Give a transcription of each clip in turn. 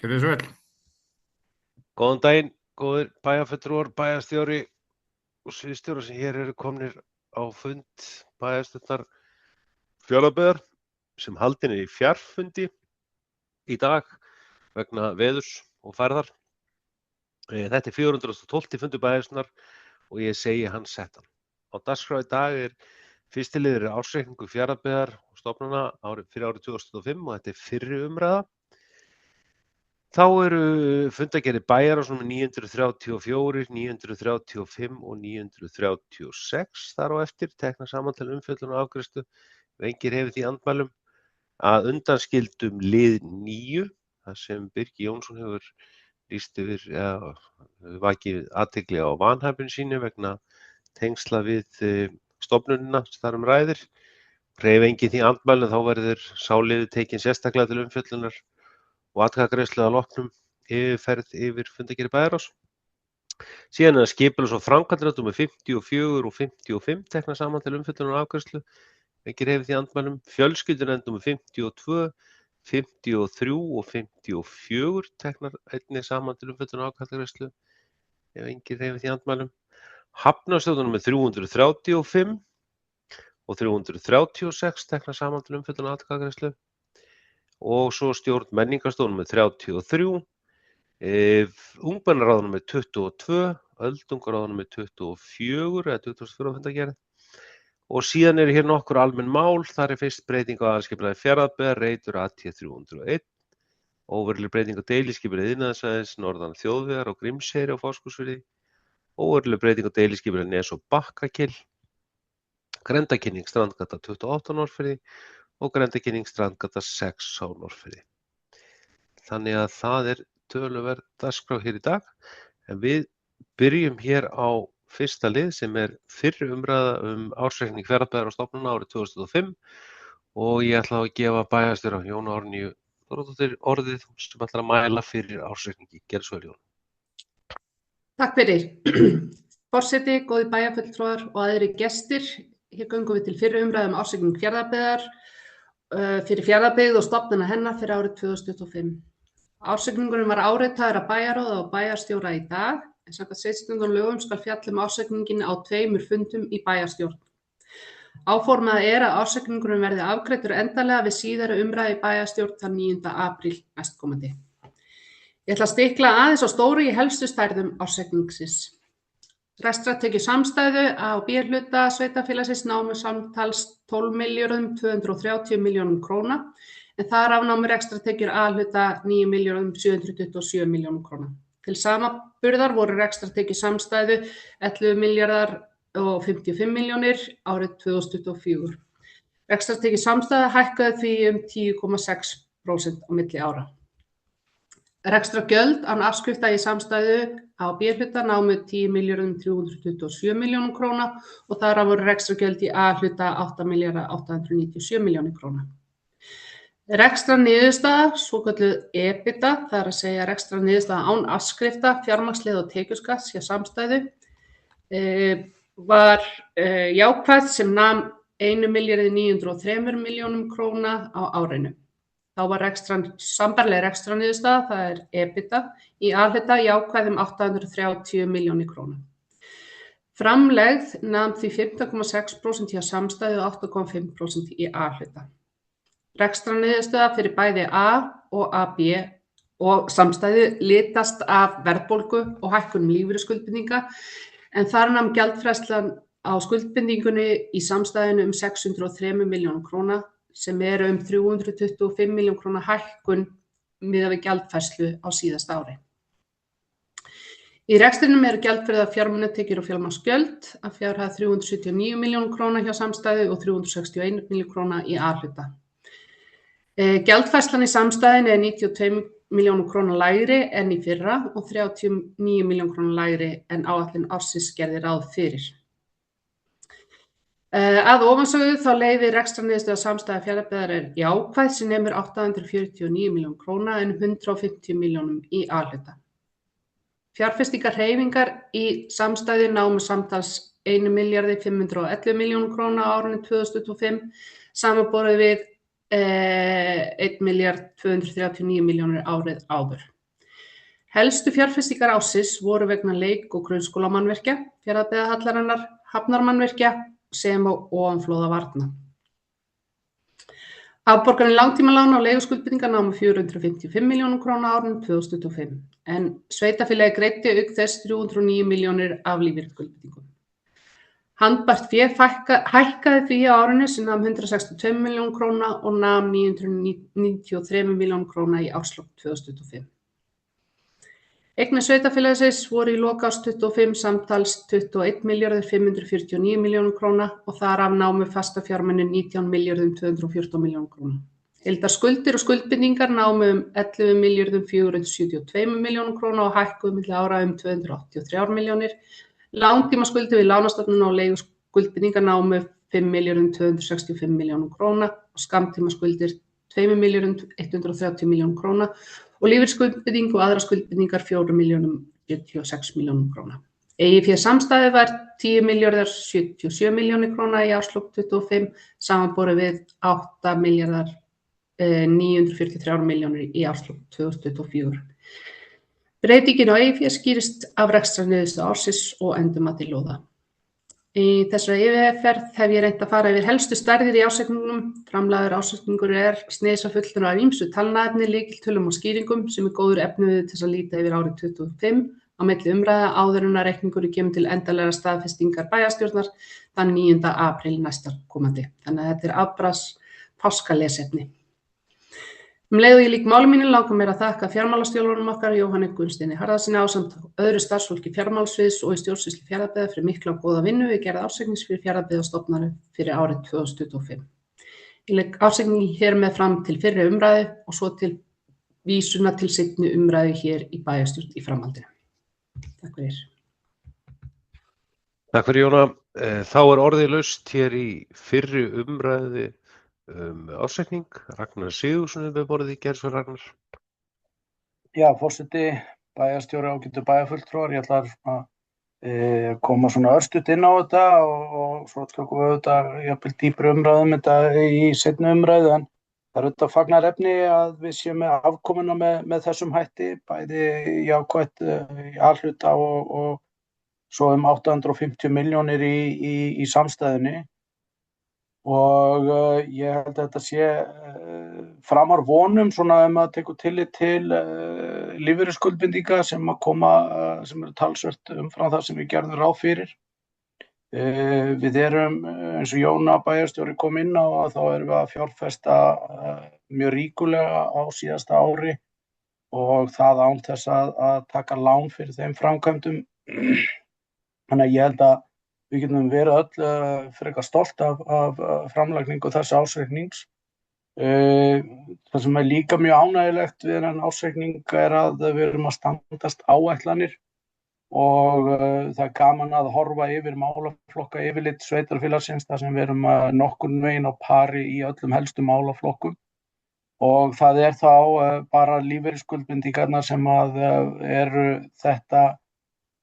Gjörðu svo vel. Góðan daginn, góðir bæjarfulltrúar, bæjarstjóri og sviðsstjórar sem hér eru komnir á fund bæjarstjórnar Fjarðabyggðar sem haldinn er í fjarfundi í dag vegna veðurs og færðar. Þetta er 412. fundur bæjarstjórnar og ég segi hann settan. Á dagskrá í dag er fyrsti liður ársreikningur Fjarðabyggðar og stofnana fyrir árið 2005 og þetta er fyrri umræða. Þá eru fundargerðir Bæjarráðs númer 934, 935 og 936 þar á eftir, teknar saman til umfjöllun og afgreiðslu ef enginn hefur því andmælum, að undanskildum lið 9, þar sem Birgir Jónsson hefur lýst yfir vakið athygli á vanhæfni sínu vegna tengsla við stofnunina sem þar ræðir. Ef enginn því andmælum þá verður sá liður tekinn sérstaklega til umfjöllunar og atkvæðagreiðslu að loknum yfirferð yfir fundargerðir Bæjarráðs. Síðan er skipulags- og framkvæmdanefnd númer 54 og 55 teknar saman til umfjöllunar og afgreiðslu. Enginn hefur því andmælum. Fjölskyldunefnd númer 52, 53 og 54 teknar einnig saman til umfjöllunar og atkvæðagreiðslu. Ef enginn hefur því andmælum. Hafnarstjórn númer 335 og 336 teknar saman til umfjöllunar og atkvæðagreiðslu. Og svo stjórn menningarstofu númer 33, ungmennaráð númer 22, öldungaráð númer 24 eða 24. fundargerð. Og síðan eru hér nokkur almenn mál, þar er fyrst breyting á aðalskipulagi Fjarðabyggðar, reitur AT 301, óveruleg breyting á deiliskipulagi iðnaðarsvæðis norðan þjóðvegar og Grímseyri á Fáskrúðsfirði, óveruleg breyting á deiliskipulagi Nes og Bakkagil, grenndarkynning Strandgata 28 á Norðfirði og grenndarkynning Strandgata 6 á Norðfirði. Þannig að það er töluverð dagskrá hér í dag, en við byrjum hér á fyrsta lið sem er fyrri umræða ársreikning Fjarðabyggðar og stofnana árið 2005 og ég ætla að gefa bæjarstjóra Jónu Árnýju Þórðardóttur orðið sem ætlar að mæla fyrir ársreikningi. Gerðu svo vel, Jón. Takk fyrir. Forseti, góðir bæjarfulltrúar og aðrir gestir. Hér göngum við til fyrri umræðu ársreikning Fjarðabyggðar fyrir Fjarðabyggð og stofnana hennar fyrir árið 2025. Ársreikningurinn var áritaður af bæjarráði og bæjarstjóra í dag, en samkvæmt stjórnsýslulögum lögum skal fjalla ársreikninginn á 2 fundum í bæjarstjórn. Áformað er að ársreikningurinn verði afgreiddur endanlega við síðari umræðu í bæjarstjórn þann 9. apríl næstkomandi. Ég ætla að stikla aðeins á stóru í helstu stærðum ársreikningsins. Rekstrartekjur samstæðu á B-hluta sveitarfélagsins námu samtals 12.230 milljónum króna, en þar af námu rekstrartekjur A-hluta 9.727 milljónum króna. Til samanburðar voru rekstrartekjur samstæðu 11.055 milljónir árið 2024. Rekstrartekjur samstæðu hækkaði því 10,6% á milli ára. Rekstrargjöld án afskrifta í samstæðu á B-hluta námu 10.327 milljónum króna og þar af voru rekstrargjöld í A-hluta 8.897 milljónir króna. Rekstrarniðurstaða, svokölluð EBITDA, það er að segja rekstrarniðurstaða án afskrifta, fjármagnsliða og tekjuskatts hjá samstæðu, var jákvæð sem nam 1.903 milljónum króna á árinu. Þá var sambærileg rekstrarniðurstaða, það er EBITDA, í A-hluta jákvæð 830 milljónir króna. Framlegð nam því 15,6% hjá samstæðu og 8,5% í A-hluta. Rekstrarniðurstaða fyrir bæði A og AB og samstæðu litast af verðbólgu og hækkunum lífeyrisskuldbindinga, en þar nam gjaldfærslan á skuldbindingunni í samstæðunni 603 milljónum króna, sem eru 325 milljón króna hækkun miðað við gjaldfærslu á síðasta ári. Í rekstrinum eru gjaldfærðar fjármunatekjur og fjármagnsgjöld að fjárhæð 379 milljónum króna hjá samstæðu og 361 milljón króna í A-hluta. Gjaldfærslan í samstæðunni er 92 milljónum króna lægri en í fyrra og 39 milljón króna lægri en áætlun ársins gerði ráð fyrir. Að ofansögðu þá leiðir rekstrarniðurstaða samstæðu Fjarðabyggðar er jákvæð sem nemur 849 milljónum króna en 150 milljónum í A-hluta. Fjárfestingarhreyfingar í samstæðu námu samtals 1.511 milljónum króna á árinu 2025 samanborið við 1.239 milljónir árið áður. Helstu fjárfestingar ársins voru vegna leik- og grunnskólamannvirkja, Fjarðabyggðarhallarinnar, hafnarmannvirkja sem og ofanflóðavarna. Afborganir langtímalána og leiguskuldbindinga námu 455 milljónum króna á árinu 2025, en sveitarfélagið greiddi auk þess 309 milljónir af lífeyrisskuldbindingum. Handbært fé hækkaði því á árinu sem nam 162 milljónum króna og nam 993 milljónum króna í árslok 2025. Eignir sveitarfélagsins voru í lok árs 25 samtals 21.549 milljónum króna og þar af námu fastafjármunir 19.214 milljónum króna. Heildarskuldir og skuldbindingar námu 11.472 milljónum króna og hækkuðu milli ára 283 milljónir. Langtímaskuldir við lánastofnun og leiguskuldbindingar námu 5.265 milljónum króna og skammtímaskuldir 2.130 milljónum króna og lífeyrisskuldbinding og aðrar skuldbindingar 4.076 milljónum króna. Eigið fé samstæðu var 10.077 milljónir króna í árslok 25 samanborið við 8.943 milljónir í árslok 2024. Breytingin á eigið fé skýrist af rekstrarniðurstöðu ársins og endurmati lóða. Í þessari yfirferð hef ég reynt að fara yfir helstu stærðir í ársreikningnum. Framlagður ársreikningur sniðsafullur af ýmsu talnaefni, lykiltölum og skýringum sem góður efniviður til að líta yfir árið 25 á milli umræða áður en að reikningurinn kemur til endanlegrar staðfestingar bæjarstjórnar þann 9. apríl næstkomandi. Þannig að þetta afbragðs páskalesefni. Leið og ég lýk máli mínu langar mér að þakka fjármálastjóranum okkar Jóhanni Gunnsteini Harðarsyni ásamt öðru starfsfólki fjármálasviðs og í stjórnsýslu Fjarðabyggðar fyrir mikla og góða vinnu við gerð ársreiknings fyrir Fjarðabyggðarstofnanir fyrir árið 2025. Ég legg ársreikningi hér með fram til fyrri umræðu og svo til vísuna til seinni umræðu hér í bæjarstjórn í framhaldinu. Takk fyrir. Takk fyrir Jóna. Þá orðið laust hér í fyrri umræðu ársreikning. Ragnar Sigurðsson við borðið í gerðsverð Ragnar. Já, forseti, bæjarstjóri ágætu bæjarfulltrúar. Ég ætla að koma svona örstutt inn á þetta og svo tökum við auðvitað jafnvel dýpri umræðum þetta í seinni umræðu en það er auðvitað fagnaðarefni að við séum með afkomuna með þessum hætti, bæði jákvætt í A-hluta og svo 850 milljónir í samstæðunni. Og ég held að þetta sé framar vonum svona maður tekur tillit til lífeyrisskuldbindinga sem eru talsvert umfram það sem við gerðum ráð fyrir. Við erum, eins og Jóna bæjarstjóri kom inn á, að þá erum við að fjárfesta mjög ríkulega á síðasta ári og það án þess að taka lán fyrir þeim framkvæmdum. Þannig að ég held að við getum verið öll frekar stolt af framlagningu þessa ársreiknings. Það sem er líka mjög ánægjulegt við þennan ársreikning er að við erum að standast áætlanir og það er gaman að horfa yfir málaflokka yfirlit sveitarfélagsins þar sem við erum nokkurn veginn á pari í öllum helstu málaflokkum. Og það er þá bara lífeyrisskuldbindingarnar sem eru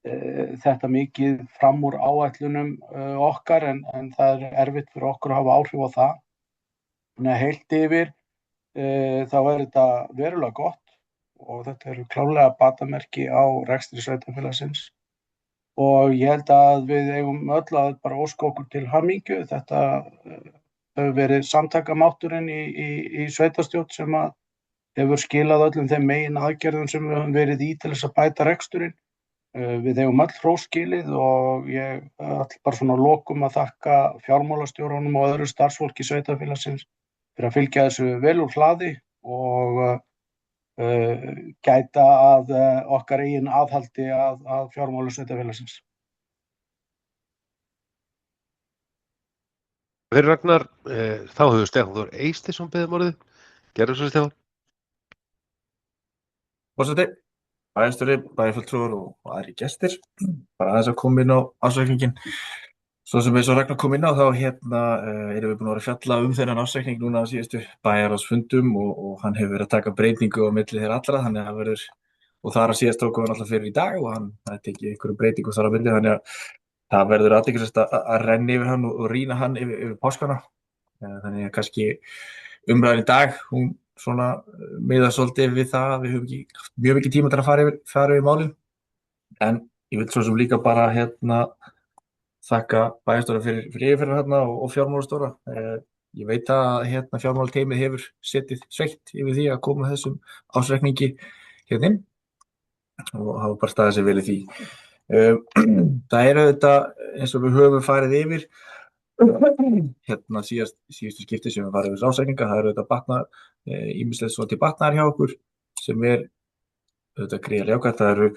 þetta mikið fram úr áætlunum okkar en það er erfitt fyrir okkur að hafa áhrif á það. Þannig að heilt yfir þá er þetta verulega gott og þetta eru klárlega batamerki á rekstri sveitarfélagsins og ég held að við eigum öll að bara óska okkur til hamingju. Þetta hefur verið samtakamátturinn í sveitarstjórn sem hefur skilað öllum þeim megin aðgerðum sem við höfum verið í til þess að bæta reksturinn. Við eigum öll hrós skilið og ég ætla bara svona að lokum að þakka fjármálastjóranum og öðru starfsfólki sveitarfélagsins fyrir að fylgja þessu vel úr hlaði og gæta að okkar eigin aðhaldi að fjármálum sveitarfélagsins. Fyrir Ragnar, þá hefur Stefán Þór Eysteinsson beðið orðið. Gerðu svo Stefán. Forseti, bæjarstjóri, bæjarfulltrúar og aðrir gestir. Bara aðeins að koma inn á ársreikninginn. Svo sem eins og Ragnar kom inn á þá erum við búin að vera að fjalla þennan ársreikning núna á síðustu bæjarráðsfundum og hann hefur verið að taka breytingu á milli þeirra allra, þannig að það verður, og það að síðast tókum við alltaf fyrir í dag og hann tekið einhverju breytingu þar á milli, þannig að það verður athyglisvert að renna yfir hann og rýna hann yfir páskana. Þannig að kannski umræðan í dag, hún svona miðar svolítið við það að við höfum ekki haft mjög mikið tíma til að fara yfir málin, en ég vil svo sem líka bara þakka bæjarstjóra fyrir yfirferðina þarna og fjármálastjóra. Ég veit að fjármálateymið hefur setið sveitt yfir því að koma þessum ársreikningi inn og hafa bara staðið sig vel í því. Það er auðvitað, eins og við höfum farið yfir síðustu skipti sem við farið yfir ársreikninga, það er auðvitað ýmislegt svona til batnaðar hjá okkur sem er auðvitað gríðarlega jákvætt. Það eru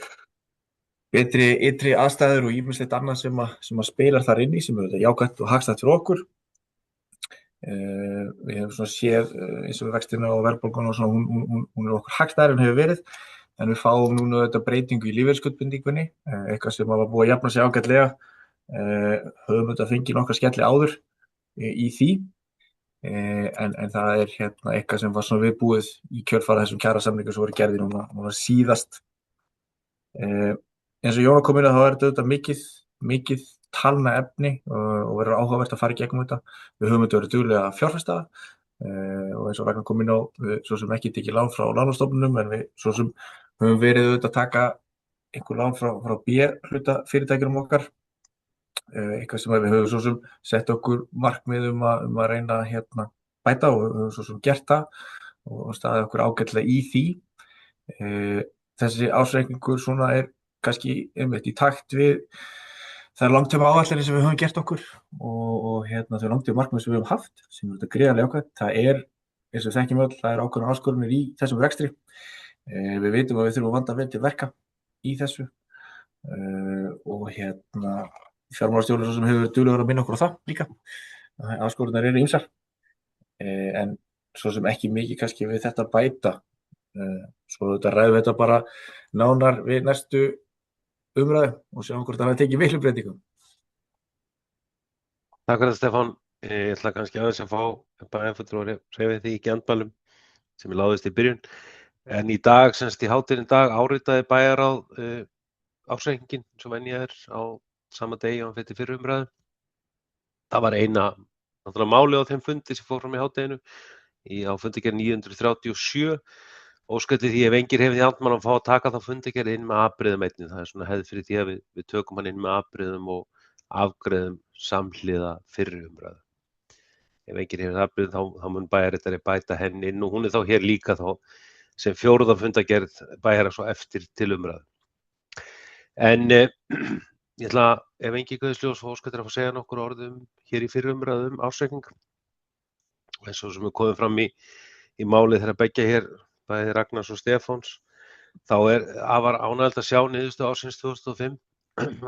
betri ytri aðstæður og ýmislegt annað sem að spilar þar inn í sem er auðvitað jákvætt og hagstætt fyrir okkur. Við hefum svona séð eins og við vextina og verðbólguna og svona, hún er okkur hagstæðari en hefur verið, en við fáum núna auðvitað breytingu í lífeyrisskuldbindingunni, eitthvað sem var búið að jafna sig ágætlega. Höfum auðvitað fengið nokkra skelli áður í því, en það er eitthvað sem var svona viðbúið í kjölfar þessum kjarasamningum sem voru gerðir núna síðast. Eins og Jóna kom inn á, þá er þetta mikið talna efni og verður áhugavert að fara í gegnum þetta. Við höfum verið duglega að fjárfesta og eins og Ragnar kom inn á, við svo sem ekki tekið lán frá lánastofnunum, en við svo sem höfum verið að taka einhver lán frá B-hluta fyrirtækjunum okkar, eitthvað sem við höfum svo sem sett okkur markmið að reyna að bæta og við höfum svo sem gert það og staðið okkur ágætlega í því. Þessi ársreikningur svona er kannski einmitt í takt við þær langtíma áætlanir sem við höfum gert okkur og þau langtíma markmið sem við höfum haft, sem er þetta gríðarlega jákvætt. Það er, eins og við þekkjum öll, það er ákveðnar áskoranir í þessum rekstri. Við vitum að við þurfum að vanda vel til verka í þessu og fjármálastjórinn svo sem hefur verið duglegur að minna okkur á það líka. Áskoranir eru ýmsar, en svo sem ekki mikið kannski við þetta bæta. Svo þetta ræðum við þetta bara nánar við næstu umræðu og sjáum hvort það tekið miklu breytingum. Takk fyrir það, Stefán. Ég ætla kannski aðeins að fá bæjarfulltrúar hreyfið því ekki andmælum sem ég láðist í byrjun. En í dag, semst í hádeginu í dag, áritaði bæjarráð ársreikninginn sem venja er á sama degi og hann fyrir fyrri umræðu. Það var náttúrulega málið á þeim fundi sem fór fram í hádeginu á fundargerð 937. Óskandi því ef engir hefði andmæli að fá að taka þá fundargerð inn með afbrigðum einnig. Það er svona hefð fyrir því að við tökum hann inn með afbrigðum og afgreiðum samhliða fyrri umræðu. Ef engir hefði afbrigðum þá mun bæjarritari bæta henni inn og hún er þá hér líka þá sem fjórða fundargerð bæjarra svo eftir til umræðu. En ég ætla, ef engir guðsljós og óskandi að fá að segja nokkur orðum hér í fyrri umræðu ársreikning. Eins og sem við komum fram í málið þegar beggja hér bæði Ragnars og Stefáns, þá er afar ánægjulegt að sjá niðurstöðu ársins 2005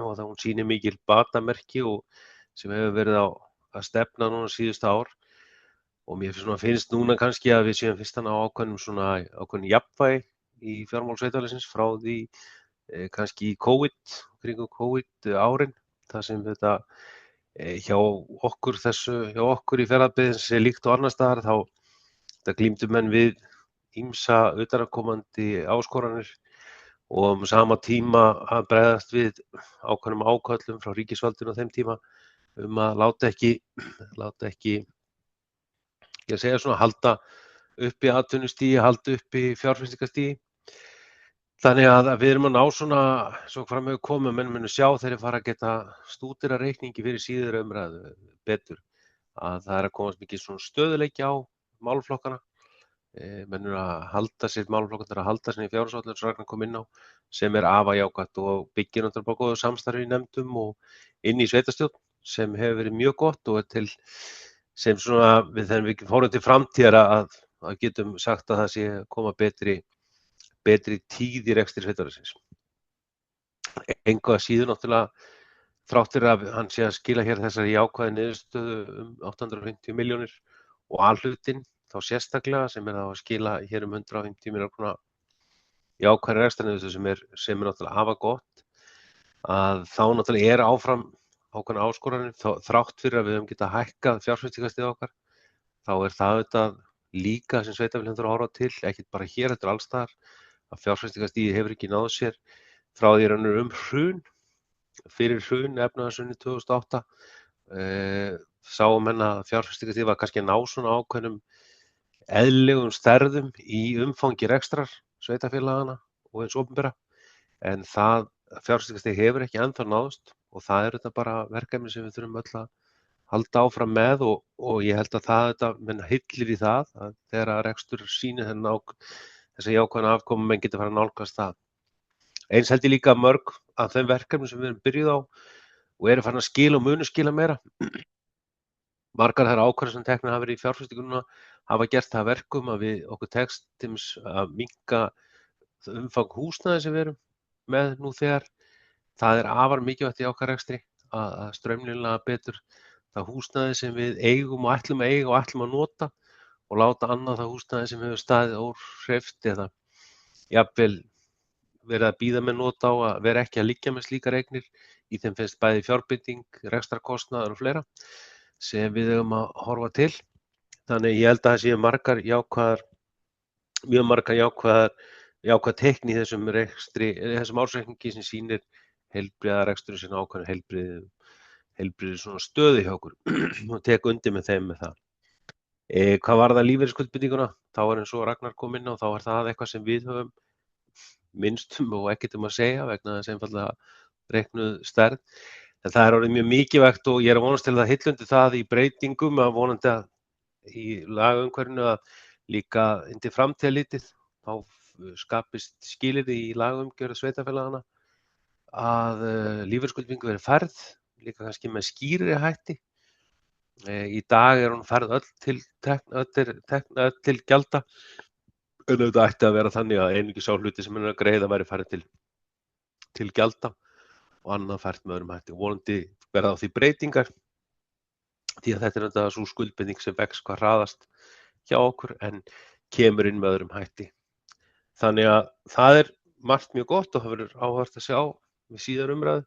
og það hún sýnir mikil batamerki og sem hefur verið að stefna núna síðustu ár og mér finnst núna kannski að við séum fyrstan á ákveðnum jafnvægi í fjármálsveitarfélagsins frá því kannski í kringum COVID árin, það sem þetta hjá okkur í Fjarðabyggð sem líkt og annars staðar þá glímdu menn við ýmsa utanaðkomandi áskoranir og sama tíma að bregðast við ákveðnum áköllum frá ríkisvaldinu á þeim tíma að láta ekki ég segja svona halda uppi atvinnustigi, halda uppi fjárfestingarstigi. Þannig að við erum að ná svona, svo fram hefur komið, menn munu sjá þegar þeir fara að geta stúdera reikningi fyrir síðari umræðu betur, að það er að komast mikið svona stöðuleiki á málaflokkana. Menn eru að halda sér, málaflokkarnir að halda sér í fjárhagsáætlun sem Ragnar kom inn á, sem er afar jákvætt og byggir náttúrulega bara góðu samstarfi í nefndum og inn í sveitarstjórn sem hefur verið mjög gott og er til sem svona þegar við fórum til framtíðar að getum sagt að það sé koma betri tíð í rekstri sveitarfélagsins. Engu að síður náttúrulega þráttir að hann sé að skila hér þessari jákvæðu niðurstöðu 850 milljónir og alhlutinn þá sérstaklega sem er þá að skila hér 150 milljónir króna jákvæðri rekstrarniðurstöðu sem er náttúrulega afar gott, að þá náttúrulega áfram ákveðnar áskoranir þrátt fyrir að við höfum getað hækkað fjárfestingarstig okkar, þá það auðvitað líka sem sveitarfélögin þurfa að horfa til, ekkert bara hér, þetta alls staðar, að fjárfestingarstigið hefur ekki náð sér frá því raunur hrun, fyrir hrun, efnahagshrunið 2008, sáum menn að fjárfestingarstigið var kannski að ná svona ákveðnum eðlilegum stærðum í umfangi rekstrar sveitarfélagana og hins opinbera, en það fjárfestingarstig hefur ekki ennþá náðst og það er þetta bara verkefni sem við þurfum öll að halda áfram með og ég held að þetta menn hyllir í það að þegar rekstur sýnir þessa jákvæðna afkomu menn getur fara að nálgast það. Eins held ég líka mörg af þeim verkefnum sem við erum byrjuð á og eru farin að skila og munu skila meira. Margar þær ákvarðanir sem teknar hafa verið í fjárfestingunum hafa gert það að verkum að okkur tekst til að minnka umfang húsnæði sem við erum með nú þegar. Það er afar mikilvægt í okkar rekstri að straumlínlega betur það húsnæði sem við eigum og ætlum að eiga og ætlum að nota og láta annað það húsnæði sem hefur staðið óhreyft eða jafnvel verið að bíða með nota á að vera ekki að liggja með slíkar eignir. Í þeim finnst bæði fjárbinding, rekstrarkostnaður og fleira sem við eigum að horfa til. Þannig ég held að það séu mjög margar jákvæð teikn í þessum rekstri, þessum ársreikningi sem sýnir heilbrigða reksturinn sinna ákveðna heilbrigði svona stöðu hjá okkur og tek undir með þeim með það. Hvað varðar lífeyrisskuldbindinguna, þá er eins og Ragnar kom inn á, þá er það eitthvað sem við höfum minnstum og ekkert að segja vegna þess einfaldlega reiknuð stærð. En það er orðið mjög mikilvægt og ég er að vonast til að hyllundi það í breytingum að vonandi að í lagaumhverfinu að líka inn til framtíðar litið þá skapist skilyrði í lagaumgjörð sveitarfélagana að lífeyrisskuldbinding verði færð, líka kannski með skýrri hætti. Í dag er hún færð öll til gjalda, en þetta ætti að vera þannig að einungis sá hluti sem er að greiða væri færð til gjalda og annað fært með öðrum hætti. Vonandi verða á því breytingar því að þetta er þetta svo skuldbinding sem vex hvað hraðast hjá okkur en kemur inn með öðrum hætti. Þannig að það er margt mjög gott og það verður áhugavert að sjá við síðar umræðu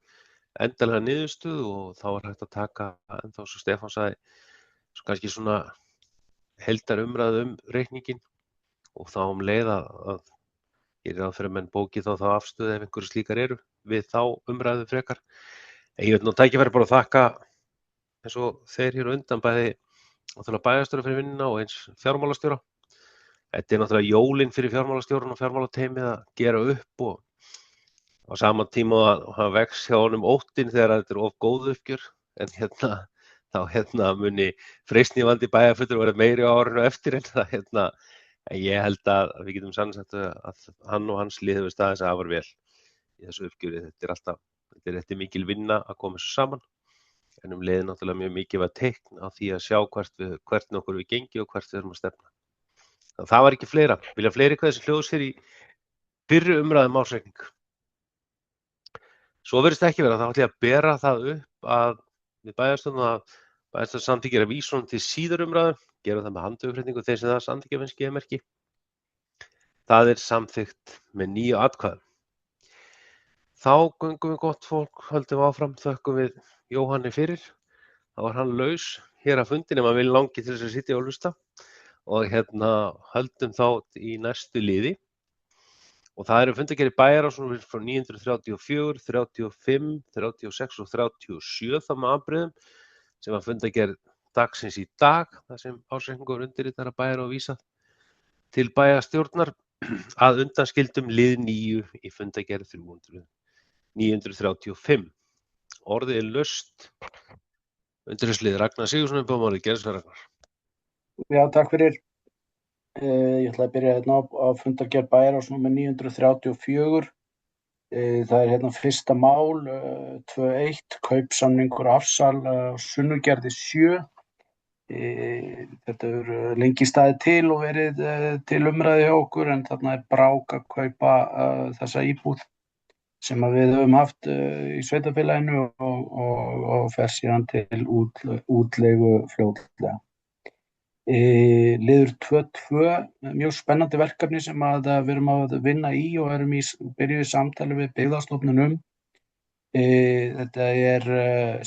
endanlega niðurstöðu og þá er hægt að taka ennþá svo Stefán sagði svo kannski svona heildar umræðu reikninginn og þá leið að ég er fyrir að menn bóki þá afstöðu ef einhverju slíkar eru við þá umræðu frekar. En ég vil nú tækifæri bara að þakka eins og þeir hér undan bæði náttúrulega bæjarstjóra fyrir vinnuna og eins fjármálastjóra. Þetta er náttúrulega jólin fyrir fjármálastjóran og fjármálateymið að gera upp og á sama tíma að hann vex hjá honum óttinn þegar þetta er of góð uppgjör en þá muni freistnivandi bæjarfulltrúar verða meiri á árinu eftir en það en ég held að við getum sannsagt að hann og hans lið hefur staðið sig afar vel í þessu uppgjöri. Þetta er mikil vinna að koma þessu saman en leið náttúrulega mjög mikilvægt teikn á því að sjá hvert okkur við gengi og hvert við erum að stefna. Þannig það var ekki fleira. Vilja fleiri hvað þessi hljóð sér í fyrri umræðum ársreikning. Svo verðist ekki vera, þá ætla ég að bera það upp að við bæjarstjórn samþykkir að vísa honum til síðar umræðu, gera það með handauppréttingu þeir sem það samþykkja finnst geðmerki. Það er samþykkt með 9 atkvæðum. Þá göngum við gott fólk, höldum áfram, þökkum við Jóhanni fyrir. Þá var hann laus hér að fundin ef maður vil langi til þess að sitja og hlusta og höldum þá í næstu liði. Og það eru fundargerðir bæjarásanum frá 934, 35, 36 og 37 þá með afbrigðum sem var fundargerð dagsins í dag, þar sem ársreikningur undirritar að bæjar og vísað til bæjarstjórnar að undanskildum lið 9 í fundargerð 935. Orðið er laust. Undirriðslið Ragnar Sigurðsson er búið málið gerðsverð Ragnar. Já, takk fyrir. Ég ætla að byrja á fundargerð bæjarráðs númer 934. Það er fyrsta mál, 2.1, kaupsamningur afsal Sunnugerði 7. Þetta hefur lengi staðið til og verið til umræðu hjá okkur en þarna er brák að kaupa þessa íbúð sem við höfum haft í sveitarfélaginu og fer síðan til útleigu fljótlega. Liður 2.2, mjög spennandi verkefni sem við erum að vinna í og erum byrjuð í samtali við Byggðastofnun Þetta er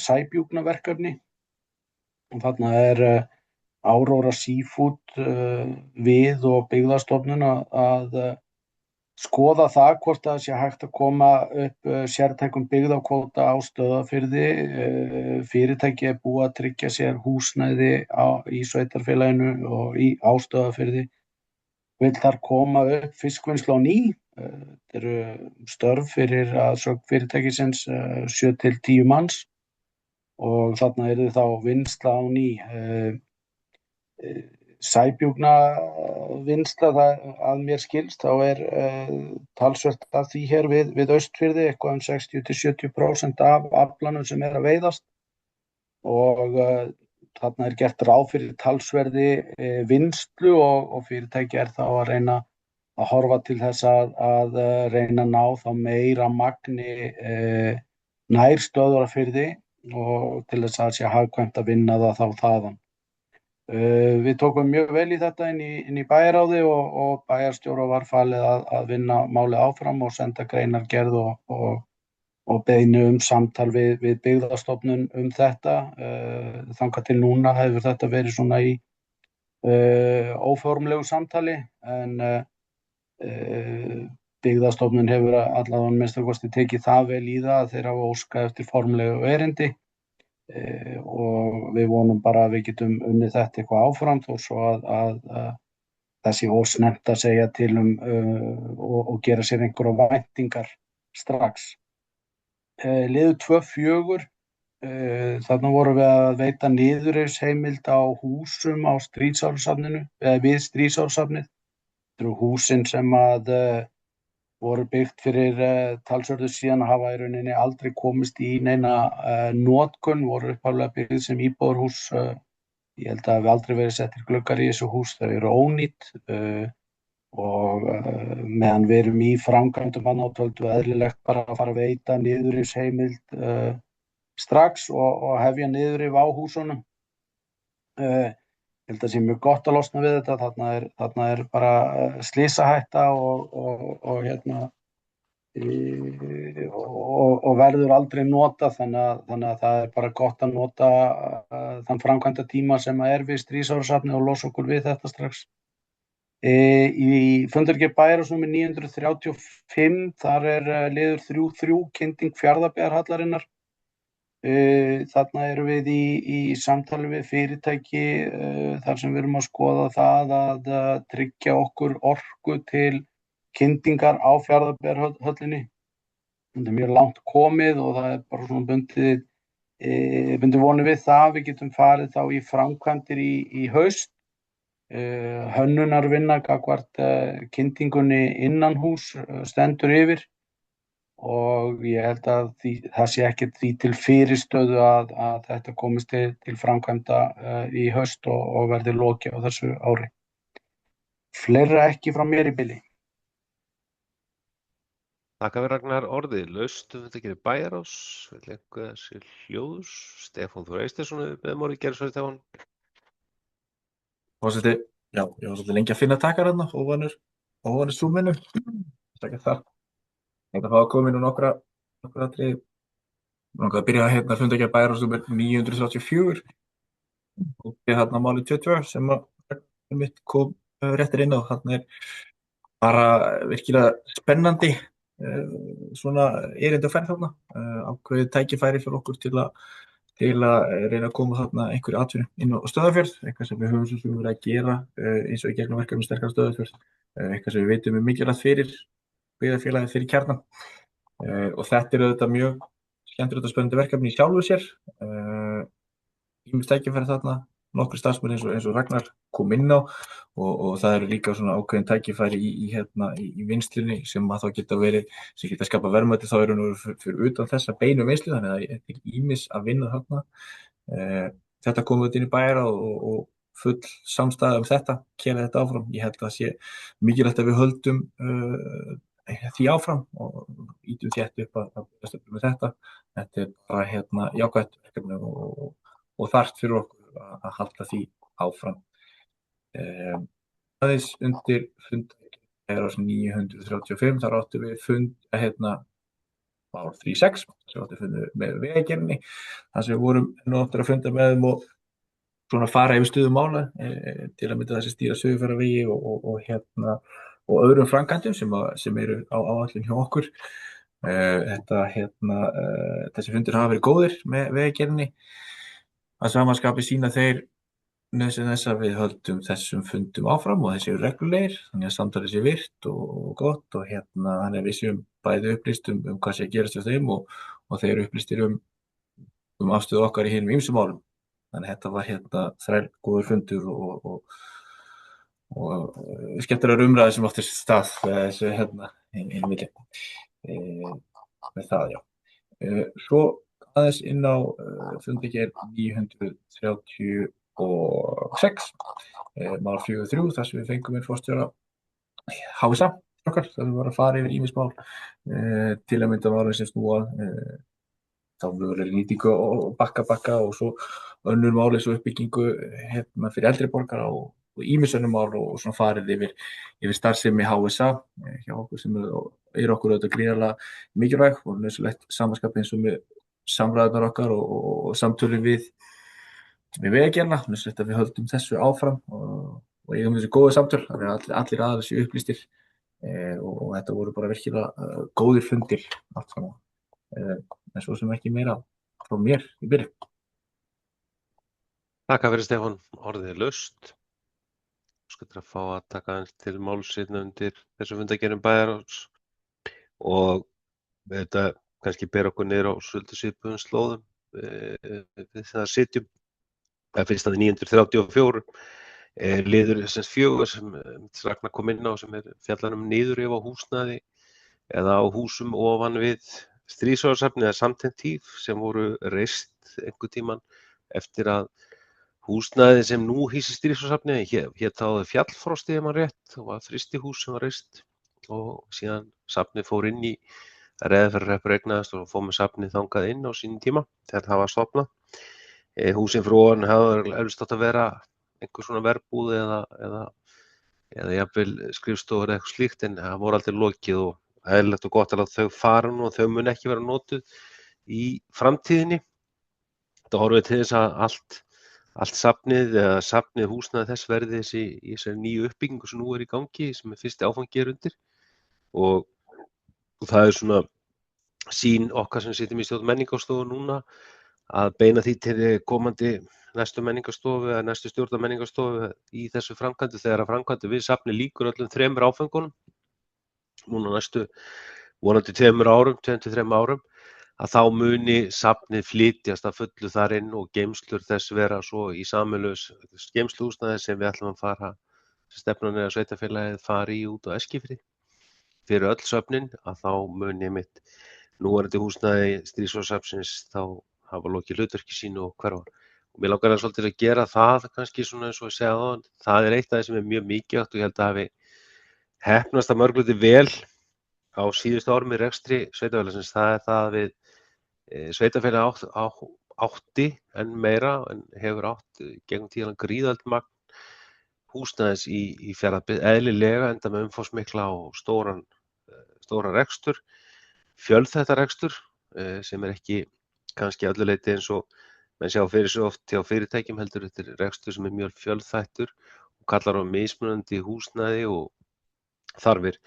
sæbjúgnaverkefni og þarna er Aurora Seafood við og Byggðastofnun að skoða það hvort það sé hægt að koma upp sértækum byggðakvóta á Stöðvarfirði. Fyrirtæki er búið að tryggja sér húsnæði í sveitarfélaginu og á Stöðvarfirði. Vill þar koma upp fiskvinnslu á ný. Þetta eru störf fyrir að sögn fyrirtækisins 7 til 10 manns og þarna yrði þá vinnsla á ný. Sæbjúgnavinnsla, að mér skilst, þá er talsvert af því hér við Austfirði, eitthvað 60-70% af aflanum sem er að veiðast og þarna er gert ráð fyrir talsverði vinnslu og fyrirtæki er þá að reyna að horfa til þess að reyna að ná þá meira magni nær Stöðvarfirði og til þess að sé hagkvæmt að vinna það þá þaðan. Við tókum mjög vel í þetta inn í bæjarráði og bæjarstjóra var falið að vinna málið áfram og senda greinargerð og beiðni samtal við Byggðastofnun þetta. Þangað til núna hefur þetta verið svona í óformlegu samtali en Byggðastofnun hefur allavega minnsta kosti tekið það vel í það að þeir hafa óskað eftir formlegu erindi. Og við vonum bara að við getum unnið þetta eitthvað áfram þó svo að það sé ósnemmt að segja til og gera sér einhverjar væntingar strax. Liður 2.4, þarna vorum við að veita niðurrifsheimild á húsum á Stríðsársafninu, eða við Stríðsársafnið. Þetta eru húsin sem voru byggt fyrir talsverðu síðan að hafa í rauninni aldrei komist í neina notkun, voru upphaflega byggð sem íbúðarhús. Ég held að við aldrei verið settir gluggar í þessu hús, þau eru ónýt og meðan við erum í framkvæmdum hann töldu við eðlilegt bara að fara að veita niðurrifsheimild strax og hefja niðurrif á húsunum. Ég held að sé mjög gott að losna við þetta, þarna er bara slysahætta og verður aldrei notað þannig að það er bara gott að nota þann framkvæmda tíma sem er við Stríðsársafnið og losa okkur við þetta strax. Í fundargerð bæjarráðs númer 935, þar er liður 3.3 kynding Fjarðabyggðarhallarinnar. Þarna erum við í samtali við fyrirtæki þar sem við erum að skoða það að tryggja okkur orku til kyndingar á Fjarðabyggðarhöllinni. Þetta er mjög langt komið og það er bara svona bundið vonir við það. Við getum farið þá í framkvæmdir í haust. Hönnunarvinna gagnvart kyndingunni innanhús stendur yfir. Og ég held að það sé ekkert því til fyrirstöðu að þetta komist til framkvæmda í haust og verði lokið á þessu ári. Fleira ekki frá mér í bili. Þakka við Ragnar orðið. Laustum þetta ekki bæjarráðs, vil einhver þessi hljóðs. Stefán Þór Eysteinsson við beðum orðið gerð svo Stefán. Forseti, já, ég var svolítið lengi að finna takar hérna, óvanur súminu. Takk það. Ég ætla að fá að koma inn á nokkra atriði. Ég að byrja að fundargerð bæjarráðs númer 934 og þarna málið 22 sem mitt kom réttir inn á. Þarna er bara virkilega spennandi svona erindi á ferð þarna. Ákveðið tækifæri fyrir okkur til að reyna að koma þarna einhverju atvinnu inn á Stöðvarfjörð, eitthvað sem við höfum svo verið að gera eins og í gegnum verkefni Sterkari Stöðvarfjörð, eitthvað sem við vitum mikilvægt fyrir byggðarfélagið fyrir Kjarnan og þetta er auðvitað mjög skemmtilegt og spennandi verkefni í sjálfu sér. Ýmis tækifæri þarna, nokkrir starfsmenn eins og Ragnar kom inn á og það eru líka svona ákveðin tækifæri í vinnslunni sem að þá geta verið, sem geta skapa verðmæti þá eru nú fyrir utan þessa beinu vinnslu, þannig að það er ýmis að vinna þarna. Þetta kom út inn í bæjarráð og full samstæða þetta, keyra þetta áfram. Ég held að það sé mikilvægt að við höldum því áfram og ítum þétt upp að stöfum með þetta. Þetta er bara jákvætt verkefni og þarft fyrir okkur að halda því áfram. Aðeins undir fundargerð 935, þar áttum við fund ár 36, sem áttum fundu með vegagerðinni, þar sem við vorum áttur að funda með þeim og svona fara yfir stöðu mála til að mynda þessi stýra Suðurfjarðavegi og og öðrum framkvæmdum sem eru á áætlun hjá okkur. Þessi fundir hafa verið góðir með vegagerðinni. Að sama skapi sýna þeir nauðsyn þess að við höldum þessum fundum áfram og þessi eru reglulegir, þannig að samtalið sé virkt og gott og þannig að við séum bæði upplýst hvað sé að gerast hjá þeim og þeir upplýstir afstöðu okkar í hinum ýmsum málum. Þannig að þetta var þræl góður fundur og skemmtilegar umræður sem átti sér stað þessu einmitt með það, já. Svo aðeins inn á fundargerð 936, mál 43, þar sem við fengum forstjóra HSA okkar, þar við varum að fara yfir ýmis mál, til að mynda málin sem snúa þá mögulega nýtingu og bakka og svo önnur máli svo uppbyggingu fyrir eldri borgara og ýmis önnur mál og svona farið yfir starfsemi HSA hjá okkur sem okkur auðvitað gríðarlega mikilvæg og nauðsynlegt samanskap eins og með samræðurnar okkar og samtölum við vegagerðina, nauðsynlegt að við höldum þessu áfram og eigum þessu góðu samtöl, þannig að allir aðeins séu upplýstir og þetta voru bara virkilega góðir fundir allt saman. En svo sem ekki meira frá mér í byrjun. Takk fyrir Stefán, orðið er laust. Skuldir að fá að taka eins til málsýrna undir þessu fundargerðum bæjarráðs og þetta kannski ber okkur niður á svolítið svipuðum slóðum við það sitjum. Það fyrst að 934 liður þessens 4 sem Ragnar kom inn á sem fjallar niðurrif á húsnæði eða á húsum ofan við stríðsvarðarsafnið eða samtengt sem voru reist einhvern tímann eftir að húsnæði sem nú hýsir stríðsvarðarsafnið hét áður Fjallfrosti ef maður rétt, það var frystihús sem var reist og síðan safnið fór inn í Reyðarfjarðarhreppur eignaðist og fór með safnið þangað inn á sínum tíma þegar það var stofnað. Húsin fyrir ofan hafa eflaust átt að vera einhver svona verbúð eða jafnvel skrifstofur eða eitthvað slíkt en það voru aldrei lokið og eðlilegt og gott að láta þau fara nú og þau mun ekki vera notuð í framtíðinni. Þetta horfir til þess að allt safnið húsnæði þess verði í þessari nýju uppbyggingu sem nú er í gangi sem fyrsti áfangi undir og það svona sýn okkar sem sitjum í stjórn menningarstofu núna að beina því til komandi næstu menningarstofu eða næstu stjórnar menningarstofu í þessu framkvæmdu þegar að framkvæmdu við safnið lýkur öllum 3 áföngunum núna næstu vonandi 2 til 3 árum að þá muni safnið flytjast að fullu þar inn og geymslur þess vera svo í sameiginlegu geymsluhúsnæði sem við ætlum að fara stefnan eða sveitarfélagið fari út á Eskifirði fyrir öll söfnin að þá muni mitt núverandi húsnæði stríðsvarðarsafnsins þá hafa lokið hlutverki sínu og hverfa. Og mér langar svolítið að gera það kannski svona eins og ég segja áðan. Það er eitt af því sem er mjög mikilvægt og ég held að hafi heppnast að mörg hluti vel á síðustu árum í rekstri sveitarfélagsins. Það er það að við sveitarfélag átti enn meira en hefur átt gegnum tíðan gríðarlegt magn húsnæðis í Fjarðabyggð eðlilega enda með umfangsmikla og stóran rekstur, fjölþætta rekstur sem er ekki kannski öllu leyti eins og menn sjá fyrir sig oft hjá fyrirtækjum heldur þetta er rekstur sem er mjög fjölþættur og kallar á mismunandi húsnæði og þarfir.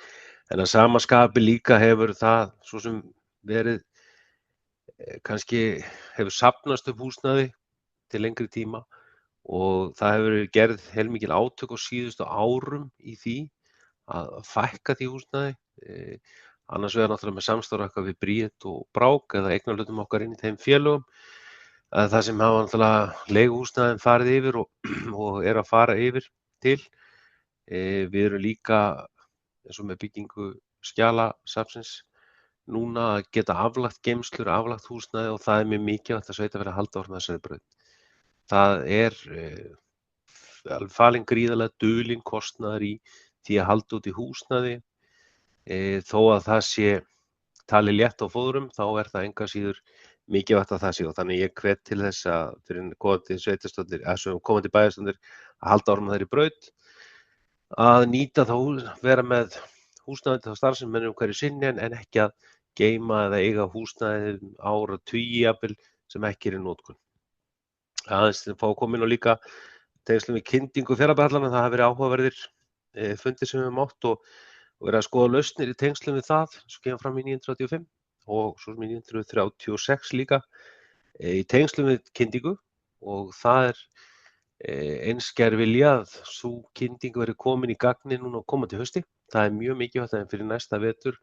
En að sama skapi líka hefur það svo sem verið kannski hefur safnast upp húsnæði til lengri tíma og það hefur verið gerð heilmikil átök á síðustu árum í því að fækka því húsnæði. Annars vegar náttúrulega með samstarf okkar við Bríet og Brák eða eignarhlutum okkar inn í þeim félögum. Það sem hafa náttúrulega leiguhúsnæðin farið yfir og er að fara yfir til. Við erum líka eins og með byggingu skjalasafnsins núna að geta aflagt geymslur, aflagt húsnæði og það er mjög mikilvægt að sveitarfélagið halda áfram þessari braut. Það er falin gríðarlega dulinn kostnaður í því að halda út í húsnæði. Þó að það sé talið létt á fóðrum þá er það engan síður mikilvægt að það sé og þannig ég hvet til þess að fyrir komandi bæjarstjórnir að halda áfram þeirri braut að nýta þá vera með húsnæði þá starfsemi mennum hverju sinni en ekki að geyma eða eiga húsnæði áratugi jafnvel sem ekki er í notkun. Aðeins fá að koma inn og líka tengslum við kyndingu Fjarðabyggðarhallanna það hafa verið áhugaverðir fundir sem við höfum átt og og verið að skoða lausnir í tengslum við það, svo kemur fram í 985 og svo í 936 líka í tengslum við kyndingu og það einskær vilja að sú kynding verið komin í gagni núna á komandi hausti. Það mjög mikilvægt að fyrir næsta vetur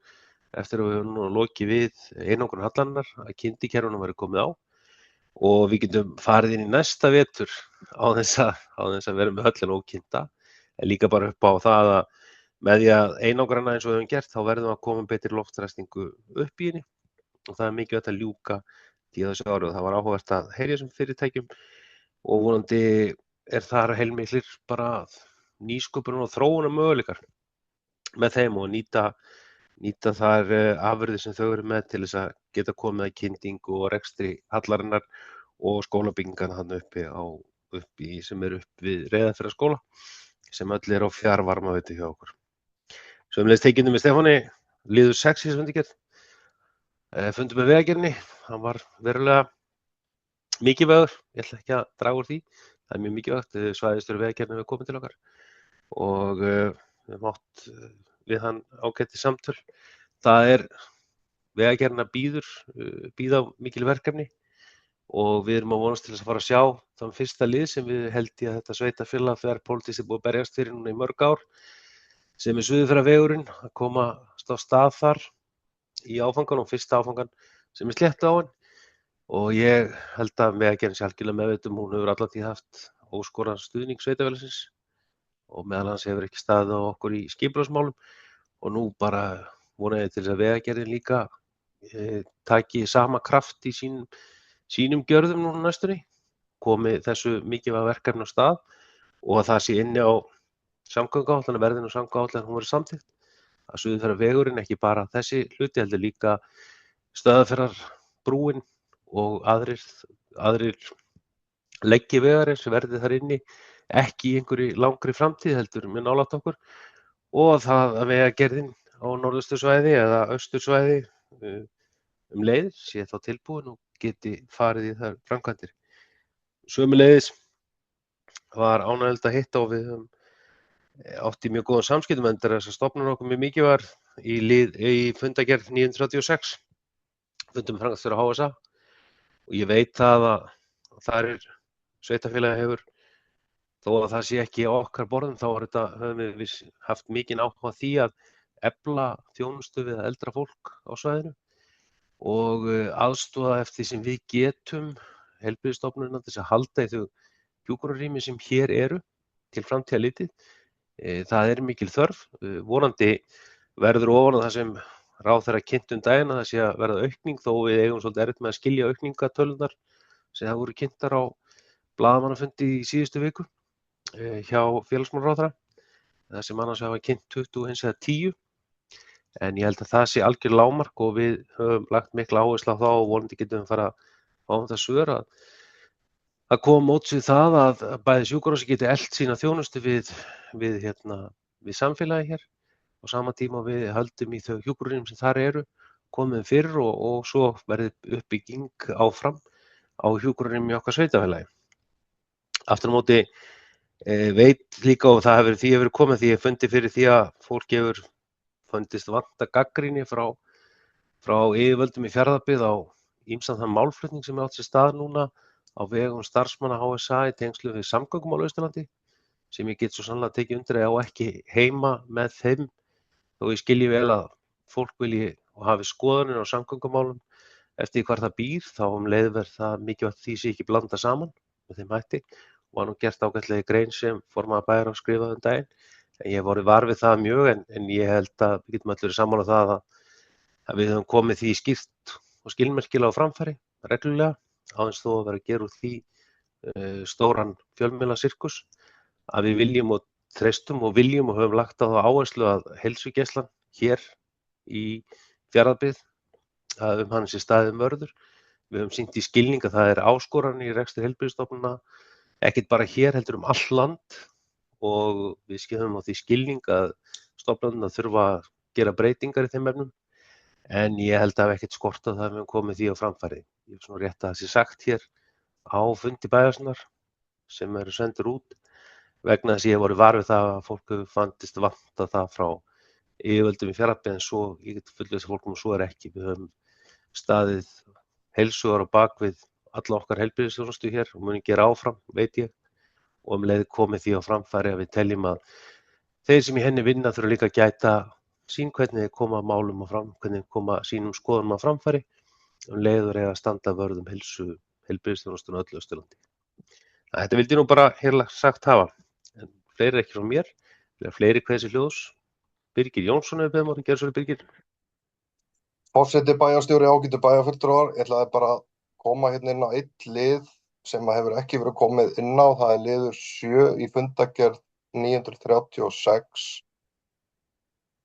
eftir að við höfum núna lokið við einangrun hallarinnar að kyndikerfunum verið komið á og við getum farið inn í næsta vetur á þess að vera með höllina ókynda en líka bara upp á það að með því að einangrana eins og við höfum gert þá verðum við að koma betri loftræstingu upp í henni og það mikilvægt að ljúka því þessu ári og það var áhugavert að heyra þessum fyrirtækjum og vonandi þar heilmiklir bara nýsköpun og þróunar möguleikar með þeim og nýta þar afurðir sem þau eru með til þess að geta komið að kyndingu og rekstri hallarinnar og skólabyggingarna þarna uppi sem eru upp við Reyðarfjarðarskóla sem öll á fjarvarmaveitu hjá okkur. Sömuleiðis tekjum með Stefáni liður 6 í þessu fundargerð. Fundum með Vegagerðinni, hann var verulega mikilvægur, ég ætla ekki að draga úr því. Það mjög mikilvægt, svæðisstjóri Vegagerðinni hefur komið til okkar og við höfum átt við hann ágætis samtöl. Það Vegagerðin að bíða mikil verkefni og við erum að vonast til þess að fara að sjá þann fyrsta lið sem við held í að þetta sveitarfélag þverpólitískt búið að berjast fyrir núna í mörg ár sem Suðurfjarðarvegurinn að komast á stað þar í áfangan og fyrsta áfangan sem Sléttuáin og ég held að Vegagerðin sé algjörlega meðvituð hún hefur alla tíð haft óskoraðan stuðning sveitarfélagsins og meðal hans hefur ekki staðið á okkur í skipulagsmálum og nú bara vona ég til þess að Vegagerðin líka taki sama kraft í sínum gjörðum núna næstunni, komi þessu mikilvæga verkefni á stað og að það sé inni á samgönguáætlun, verðinu samgönguáætlun hún verið samþykkt, að Suðurfjarðarvegurinn ekki bara þessi hluti heldur líka Stöðvarfjarðarbrúin og aðrir leggji vegarins verði þar inni ekki í einhverju langri framtíð heldur mjög nálægt okkur og það að Vegagerðin á norðustursvæði eða austursvæði leið sé þá tilbúin og geti farið í þær framkvæmdir. Sömuleiðis var ánægjulegt að hitta og við höfum átt í mjög góðum samskiptum enda þessar stofnanir okkur mjög mikilvægar í fundargerð 936 fundum framkvæmdastjóra HSA og ég veit það að þar sveitarfélagið hefur þó að það sé ekki á okkar borðum þá höfum við haft mikinn áhuga á því að efla þjónustu við eldra fólk á svæðinu og aðstoða eftir því sem við getum heilbrigðisstofnunina til þess að halda í þau hjúkrunarrými sem hér eru til framtíðar litið. Það mikil þörf, vonandi verður ofan það sem ráðherra kynnt daginn að það sé að verða aukning þó við eigum svolítið erfitt með að skilja aukningatölunar sem það voru kynntar á blaðamannafundi í síðustu viku hjá félagsmálaráðherra það sem annars hafa kynnt 20 hins eða 10 en ég held að það sé algjör lágmark og við höfum lagt mikla áherslu á það og vonandi getum við fara á þetta svör að koma móts við það að bæði sjúkrahúsið geti elt sína þjónustu við samfélagi hér á sama tíma við höldum í þau hjúkrunarrýmum sem þar eru komum fyrir og svo verði uppbygging áfram á hjúkrunarrýmum í okkar sveitarfélagi. Aftur á móti veit líka og það hefur komið því ég fundi fyrir því að fólk hefur fundist vanta gagnrýni frá yfirvöldum í Fjarðabyggð á ýmsan þann málflutning sem átt sér stað núna á vegum starfsmanna HSA í tengslum við samgöngumál á Austurlandi sem ég get svo sannlega tekið undir á ekki heima með þeim þó ég skilji vel að fólk vilji og hafi skoðanir á samgöngumálum eftir hvar það býr þá leið verð það mikilvægt því sé ekki blanda saman með þeim hætti og var nú gert ágætlega í grein sem formaður bæjarráðs skrifaði daginn en ég hef orðið var við það mjög en ég held að við getum allir sammála það að við höfum komið því skýrt og skilmerkilega á framfæri reglulega aðeins þó að vera að gera úr því stóran fjölmiðlasirkus að við viljum og treystum og viljum og höfum lagt á það áherslu að heilsugæslan hér í Fjarðabyggð að hann sé staðið vörður. Við höfum sýnt í skilning að það áskoranir í rekstri heilbrigðisstofnana ekkert bara hér heldur all land og við höfum á því skilning að stofnanirnar þurfa að gera breytingar í þeim efnum en ég held að ekkert skort að það við höfum komið því á framfæri. Ég hef svona rétt að það sé sagt hér á fundi bæjarsins sem eru sendur út vegna þess að ég hef orðið var við það að fólk fannst vanta það frá yfirvöldum í Fjarðabyggð en svo, ég get fullvissað fólk svo ekki. Við höfum staðið heilsugar á bak við alla okkar heilbrigðisþjónustu hér og munum gera áfram, veit ég, og leið komið því á framfæri að við teljum að þeir sem í henni vinna þurfa líka að gæta sín hvernig þeir koma málum hvernig þeir koma sínum skoðunum á framfæri leiður eiga að standa vörð heilbrigðisþjónustuna öllu Austurlandi. Þetta vildi nú bara hérlega sagt hafa, en fleiri ekki frá mér, fleiri kveðsi hljóðs. Birgir Jónsson hefur beðið morgun, gerðu svo Birgir. Forseti bæjarstjóri ágætu bæjarfulltrúar, ég ætlaði bara að koma hérna inn á eitt lið sem hefur ekki verið komið inn á, það er liður 7 í fundargerð 936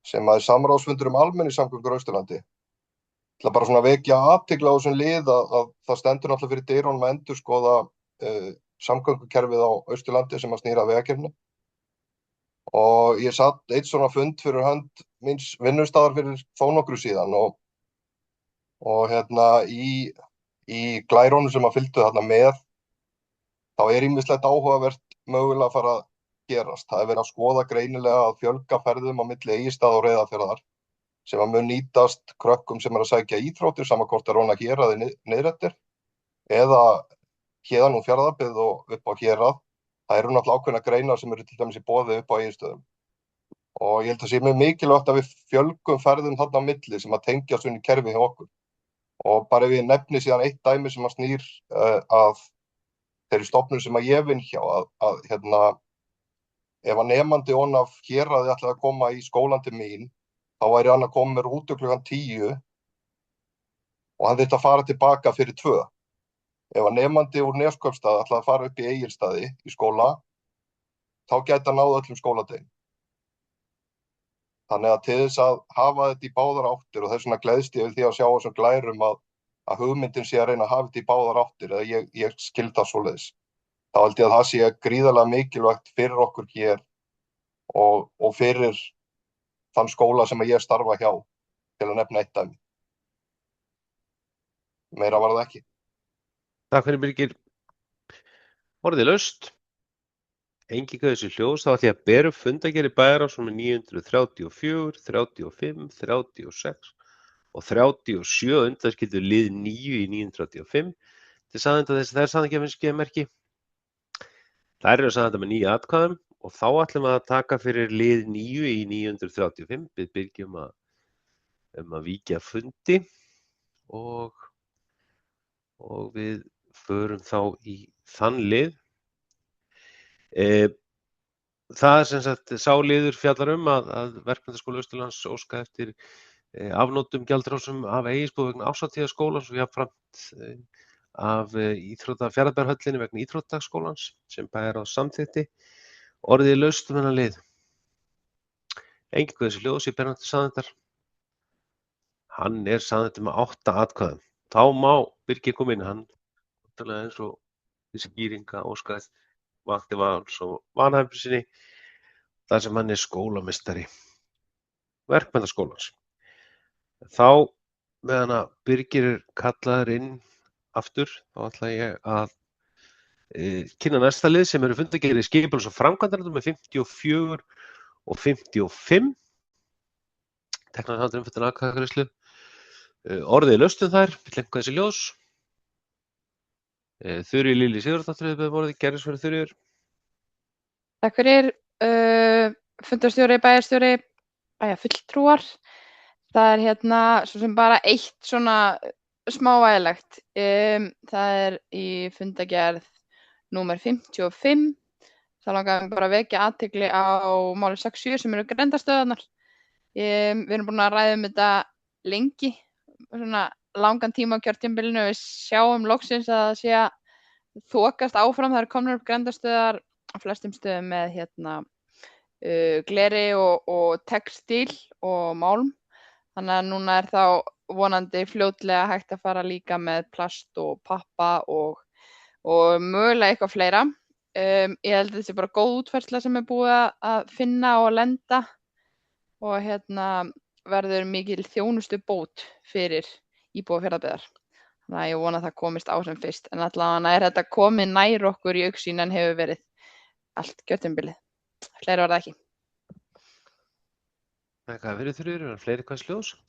sem er samráðsfundur almenningssamgöngur á Austurlandi. Ég ætla bara svona að vekja athygli á þessum lið að það stendur náttúrulega fyrir dyrunum að endurskoða samgöngukerfið á Austurlandi sem að snýra að vegakerfinu. Og ég satt eitt svona fund fyrir hönd míns vinnustaðar fyrir þó nokkru síðan og hérna í glærónum sem að fylgdu þarna með, þá er ýmislegt áhugavert mögulega að fara að gerast. Það er verið að skoða greinilega að fjölga ferðum á milli Egilsstaða og Reyðarfjarðar sem að mun nýtast krökkum sem að sækja íþróttir, sama hvort að róna héraði niðrettir eða héðan úr Fjarðabyggð og upp á hérað. Það eru náttúrulega ákveðna greinar sem eru til dæmis í boði upp á Egilsstöðum. Og ég held að sé mjög mikilvægt að við fjölgum ferðum þarna á milli sem að tengjast inn í kerfi hjá okkur. Og bara við nefni síðan eitt dæmi sem að snýr að þeirri stofnun sem að ég vinn hjá að hérna, ef að nemandi af héraði ætlaði að koma í skólan til mín, þá væri hann að koma með rútu klukkan 10 og hann þyrfti að fara tilbaka fyrir 2. Ef að nemandi úr Neskaupstað ætlaði að fara upp í Egilsstaði í skóla, þá gæti hann náð öllum skóladegum. Þannig að til þess að hafa þetta í báðar áttir og þess vegna gleðst ég við því að sjá þessum glærum að hugmyndin sé að reyna að hafa þetta í báðar áttir, eða ég skil það svoleiðis. Þá held ég að það sé gríðarlega mikilvægt fyrir okkur hér og fyrir þann skóla sem ég starfa hjá, til að nefna eitt dæmi. Meira var það ekki. Takk fyrir Birgir. Orðið laust. Engi þessu hljós, þá ætla ég að bera upp fundargerð í Bæjarráðs númer 934, 35, 36 og 37 undanskildu lið 9 í 935 til saðenda þess að það er saðendagjafinnskeðmerki. Þær eru saðenda með 9 atkvæðum og þá ætlum við að taka fyrir lið 9 í 935, bið Birgjum að víkja fundi og við förum þá í þann lið. Það er sem sagt sá liður fjallar að Verkmenntaskóli Austurlands óska eftir afnótum gjaldrásum af Egilsbúð vegna árshátíðarskólans og jafnframt af Fjarðabyggðarhöllinni vegna íþróttaskólans sem Bæjarráð samþykkti. Orðið laust þennan lið. Enginn þessi hljóðs í bernandi saðendar. Hann er saðendur með 8 atkvæðum. Þá má Birgir koma inn, hann eins og þessi gýringa óskaði vakti Vals og vanhæfni sinni þar sem hann er skólameistari Verkmenntaskólans. Þá meðan að Birgir er kallaður inn aftur, þá ætla ég að kynna næsta lið sem eru fundargerðir skipulag og framkvæmdarnefndar með 54 og 55. Teknar samt umfjöldun atkvæðagreiðslu. Orðið laust þær, vill einhver þessi ljós. Þuríður Lillý Sigurðardóttir hefur beðið orðið, gerðis fyrir Þuríður. Takk fyrir, fundarstjóri, bæjarstjóri, bæjarfulltrúar. Það er hérna svo sem bara eitt svona smávægilegt. Það er í fundargerð númer 55. Það langaði mig bara að vekja athygli á máli 67 sem eru grenndarstöðarnar. Við erum búin að ræða þetta lengi, svona langan tíma á kjörtímabilinu. Við sjáum loksins að það sé að þokast áfram. Það eru komnar upp grenndarstöðar á flestum stöðum með gleri og textíl og málm. Þannig að núna er þá vonandi fljótlega hægt að fara líka með plast og pappa og mögulega eitthvað fleira. Ég held að þetta sé bara góð útfærsla sem er búið að finna og lenda og verður mikil þjónustu bót fyrir íbúa Fjarðabyggðar. Þannig að ég vona að það komist á sem fyrst. En allavega er þetta komið nær okkur í augsýn en hefur verið allt kjörtímabilið. Fleira var það ekki. Þakka fyrir Þuríður, eru fleiri hvað sljós?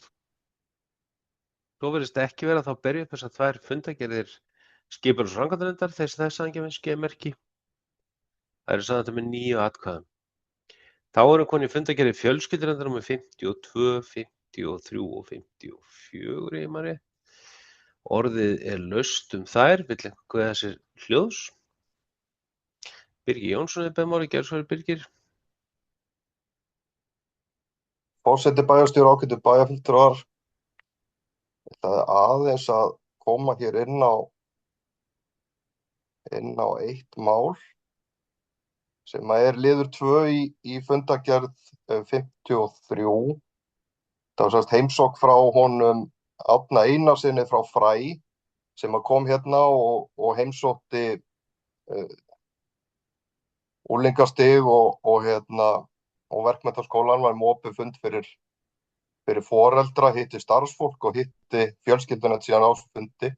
Svo virðist ekki vera, þá berja upp þessar 2 fundargerðir skipunar- og framkvæmdanefndar þess aðeins skemerki. Það eru sagðar með 9 atkvæðum. Þá erum konið fundargerðir fjölskyldunefndar númer 52, 53 og 54 í manni. Orðið er laust þær, vill einhver guða sér hljóðs? Birgir Jónsson beðmáli, gerðu svo Birgir. Forseti bæjarstjóri, ágætu bæjarfulltrúar, það er aðeins að koma hér inn á eitt mál sem er liður 2 í fundargerð 53. Það var heimsókn frá honum Árna Einarssyni frá Fræ sem kom hérna og heimsótti unglingastig og verkmenntaskólann, var með opið fund fyrir foreldra, hitti starfsfólk og hitti fjölskyldunefnd síðan á fundi.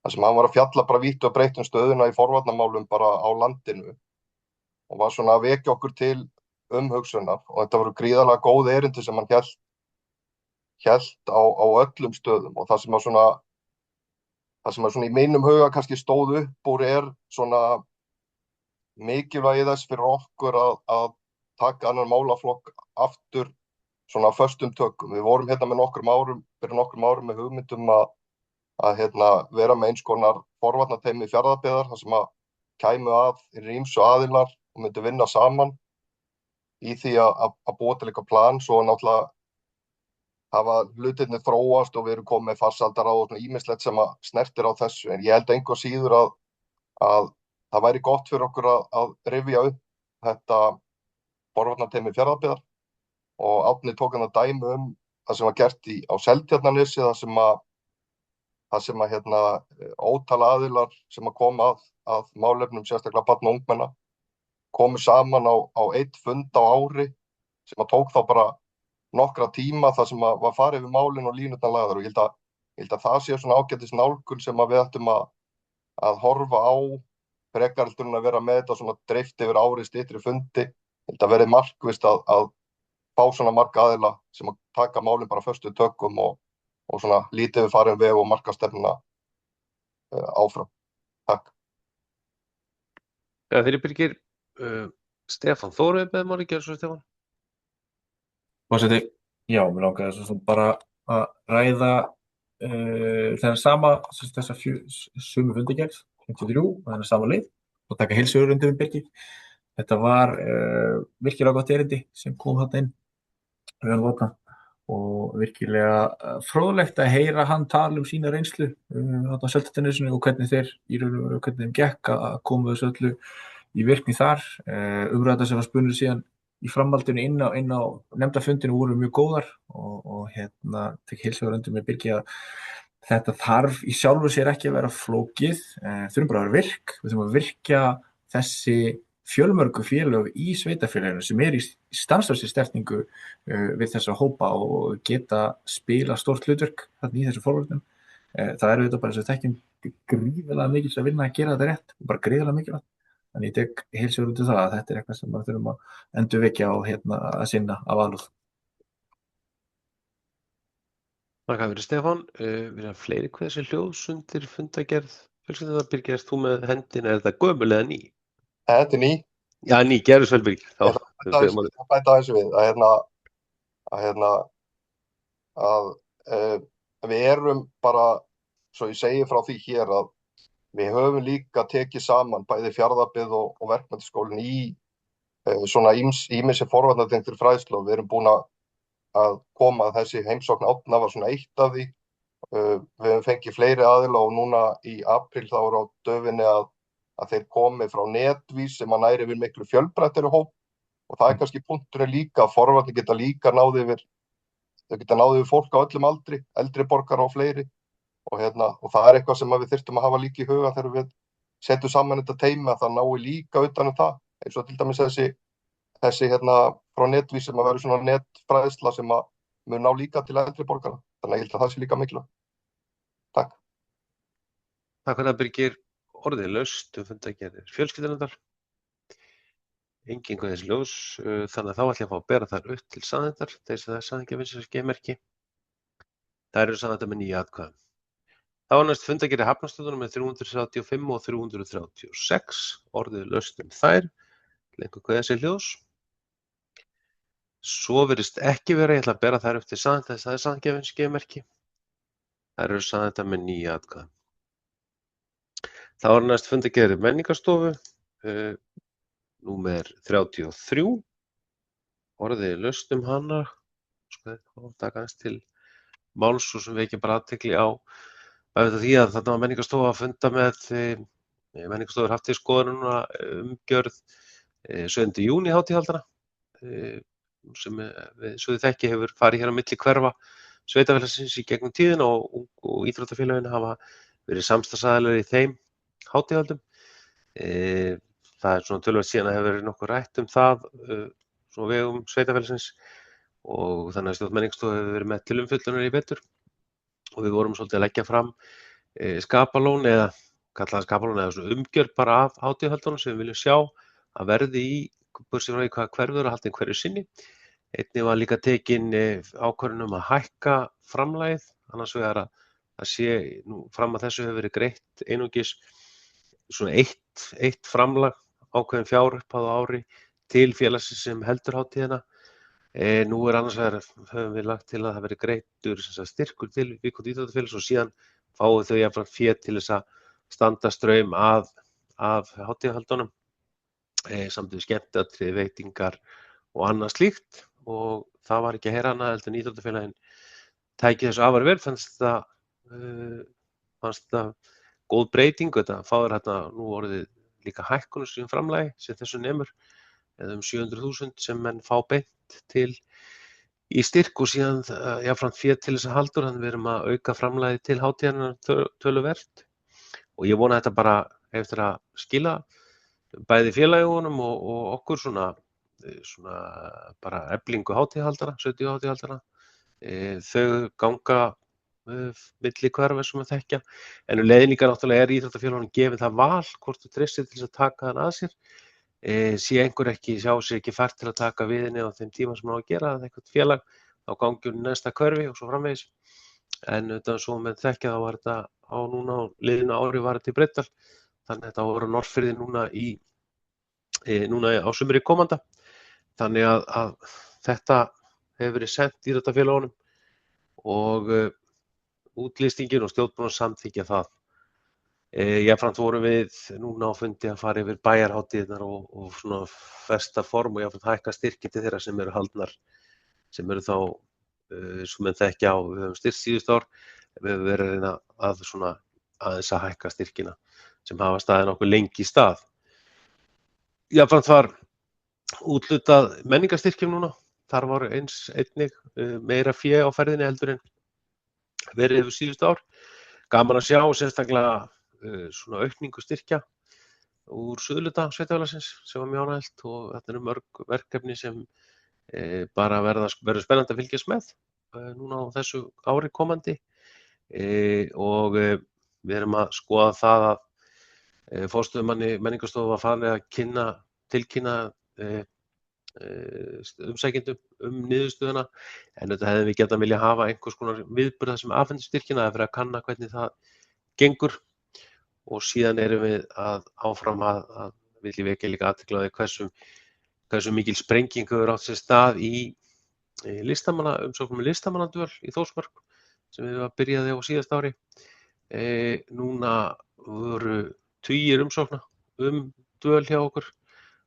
þar sem hann var að fjalla bara vítt og breitt stöðuna í forvarnarmálum bara á landinu og var svona að vekja okkur til umhugsunar og þetta voru gríðarlega góð erindi sem hann hélt á öllum stöðum og það sem er svona í mínum huga kannski stóð upp úr svona mikilvægi þess fyrir okkur að taka annan málaflokk aftur svona föstum tökum. Við vorum hérna með fyrir nokkrum árum með hugmyndum að vera með eins konar forvarnarteymi Fjarðabyggðar þar sem að kæmu að ýmsu aðilar og myndu vinna saman í því að búa til eitthvað plan svo náttúrulega hafa hlutirnir þróast og við erum komið með farsældarráð og ýmislegt sem að snertir á þessu en ég held engu að síður að það væri gott fyrir okkur að rifja upp þetta forvarnarteymi Fjarðabyggðar og Árni tók hann að dæmi það sem var gert á Seltjarnarnesi það sem ótal aðilar sem að koma að málefnum sérstaklega barna og ungmenna komu saman á einn fund á ári sem að tók þá bara nokkra tíma þar sem að var farið við málin og línurnar lagðar og ég held að það sé svona ágætis nálgun sem að við ættum að horfa á frekar heldur en að vera með þetta svona dreift yfir ári styttri fundi. Ég held að verði markvisst að fá svona marga aðila sem að taka málin bara föstu tökum og svona lítið við farin veg og markastefnuna áfram. Takk. Ja, fyrir Birgir, Stefán Þóruð beðmáli, gerðu svo Stefán. Forseti, já, mér langaði svo bara að ræða þessa sömu fundargerð, 53, og þennan sama leið og taka heilsugur undir með Birgir. Þetta var virkilega gott erindi sem kom þarna inn við hann Árna og virkilega fróðlegt að heyra hann tala sína reynslu á Seltjarnarnesinu og hvernig þeim gekk að koma þessu öllu í virkni þar. Umræða sem var spunnið síðan í framhaldinu inn á nefndarfundinu voru mjög góðar og tek heilsugur undir með Birgi að þetta þarf í sjálfu sér ekki að vera flókið, þurfum bara að vera virk, við þurfum að virkja þessi fjölmörgu félög í sveitarfélaginu sem í stanslausri sterkningu við þessa hópa og geta spila stórt hlutverk þarna í þessu forvörnum. Það eru þetta bara þess að þekkjum gríðarlega mikils að vinna að gera þetta rétt og bara gríðarlega mikilvægt. Þannig ég tek heilsugur undir það að þetta er eitthvað sem við þurfum að endurvekja og að sinna af alúð. Takk fyrir Stefán. Við erum fleiri hvað þessi hljóðsundir fundagerð. Fjölskyldan Birgir, erst þú með hendina, er þetta gömul eða ný? Þetta er ný. Já, ný, gerðu svo vel Birgir. Það bæta aðeins við að við erum bara, svo ég segi frá því hér að við höfum líka tekið saman bæði Fjarðabyggð og verkmenntaskólinn í svona ýmissi forvarnartengdri fræðslu og við erum búin að koma að þessi heimsókn Árna var svona eitt af því. Við höfum fengið fleiri aðila og núna í apríl þá er á döfinni að þeir komi frá Netvís sem að næri við miklu fjölbreyttari hóp og það er kannski punkturinn líka að forvarnir geta líka náð yfir fólk á öllum aldri, eldri borgara og fleiri og það er eitthvað sem við þyrftum að hafa líka í huga þegar við setjum saman þetta teymi að það nái líka utan það eins og til dæmis þessi frá Netvís sem að vera svona netfræðsla sem að mun ná líka til eldri borgara þannig að ég held að það sé líka mikilvægt. Takk. Takk fyrir að Birgir. Orðið laust fundagerðir fjölskyldunefndar. engin guð þessi ljós, þannig að þá ætla ég að fá að bera þær upp til saðendar, þessi það er saðengjavinsins gemerki. Þær eru saðendar með 9 atkvæðum. Þá er næst fundargerðir Hafnarstöðunum með 335 og 336, orðið laust þær, lengur guð þessi ljós. Svo virðist ekki vera, ég ætla að bera þær upp til saðendar, það er saðengjavinsins gemerki. Þær eru saðendar með 9 atkvæðum. Þá er næst fundargerðir Menningarstofu, númer 33, orðið laust hana, sko taka aðeins til máls og sem vekja bara athygli á því að þarna var Menningarstofa að funda með Menningarstofur haft í skoðununa umgjörð 7. júní hátíðahaldana sem svo þið þekki hefur farið hér á milli hverfa sveitafélagsins í gegnum tíðina og íþróttafélögin hafa verið samstarfsaðilar í þeim hátíðahaldum. Það er svona töluvert síðan að hefur verið nokkuð rætt það svona vegum sveitafélagsins og þannig að stjórn Menningarstofu hefur verið með til umfjöllunar í vetur og við vorum svolítið að leggja fram skapalón eða kallaða skapalón eða svona umgjörð bara af hátíðahöldunum sem við viljum sjá að verði í bursi frá í hvaða hverfi eru haldin hverju sinni. Einnig var líka tekin ákvörðun að hækka framlagið, annars vegar að sé nú fram að þessu hefur verið greitt einungis svona eitt framlag ákveðin fjárupphæð á ári til félagsins sem heldur hátíðina. Nú annars vegar höfum við lagt til að það verið greiddur styrkur til Vík- íþróttafélags og síðan fáum þau jafnframt fé til þess að standa straum af hátíðahöldunum, samt við skemmtiatriði, veitingar og annað slíkt og það var ekki að heyra annað heldur en íþróttafélagin tæki þessu afar vel, fannst það góð breyting, þetta fáir hérna nú orðið líka hækkunum sem framlagi sem þessu nemur eða 700.000 sem menn fá beint til í styrk og síðan jafnframt fé til þess að haldur, þannig við erum að auka framlagið til hátíðarinnar töluvert og ég vona þetta bara eftir að skila bæði félagunum og okkur svona bara eflingu hátíðahaldara, 70 hátíðahaldara. Þau ganga milli hverfa sem að þekkja en leiðin líka náttúrulega er íþróttafélögunum gefið það val hvort þú treystir til þess að taka hann að sér. Sé einhver sjá sér ekki fært til að taka við henni á þeim tíma sem hann á að gera eða eitthvað félag, þá gangi hún næsta hverfi og svo framvegis. En auðvitað svo með þekkja þá var þetta á núna á liðinu ári var þetta í Breiðdal, þannig að þetta voru Norðfirði núna á sumri komanda. Þannig að þetta hefur verið sent íþróttafélögunum og útlýstingin og stjórn búin að samþykkja það. Jafnframt vorum við núna á fundi að fara yfir bæjarhátíðirnar og svona festa form og jafnframt hækka styrki til þeirra sem eru haldnar, sem eru þá sem við þekkja á, við höfum styrkt síðust ár, við höfum verið að reyna að svona aðeins að hækka styrkina sem hafa staðið nokkuð lengi í stað. Jafnframt var úthlutað menningarstyrkjum núna, þar var einnig meira fé á ferðinni heldur en verið yfir síðust ár. Gaman að sjá sérstaklega svona aukningu styrkja úr suðurhluta sveitafélagsins sem var mjög ánægilegt og þetta eru mörg verkefni sem bara verður spennandi að fylgjast með núna á þessu ári komandi og við erum að skoða það að forstöðumanni Menningarstofu var farið að tilkynna umsækjendum niðurstöðuna en þetta hefðum við getað vilja hafa einhvers konar viðburð þar sem afhendir styrkina að vera að kanna hvernig það gengur og síðan erum við áfram að vilja vekja líka athygli á því hversu mikil sprenging hefur átt sér stað í umsóknum með listamannadvöl í Þórsmörk sem við byrjaði á síðasta ári. Núna voru tugir umsókna dvöl hjá okkur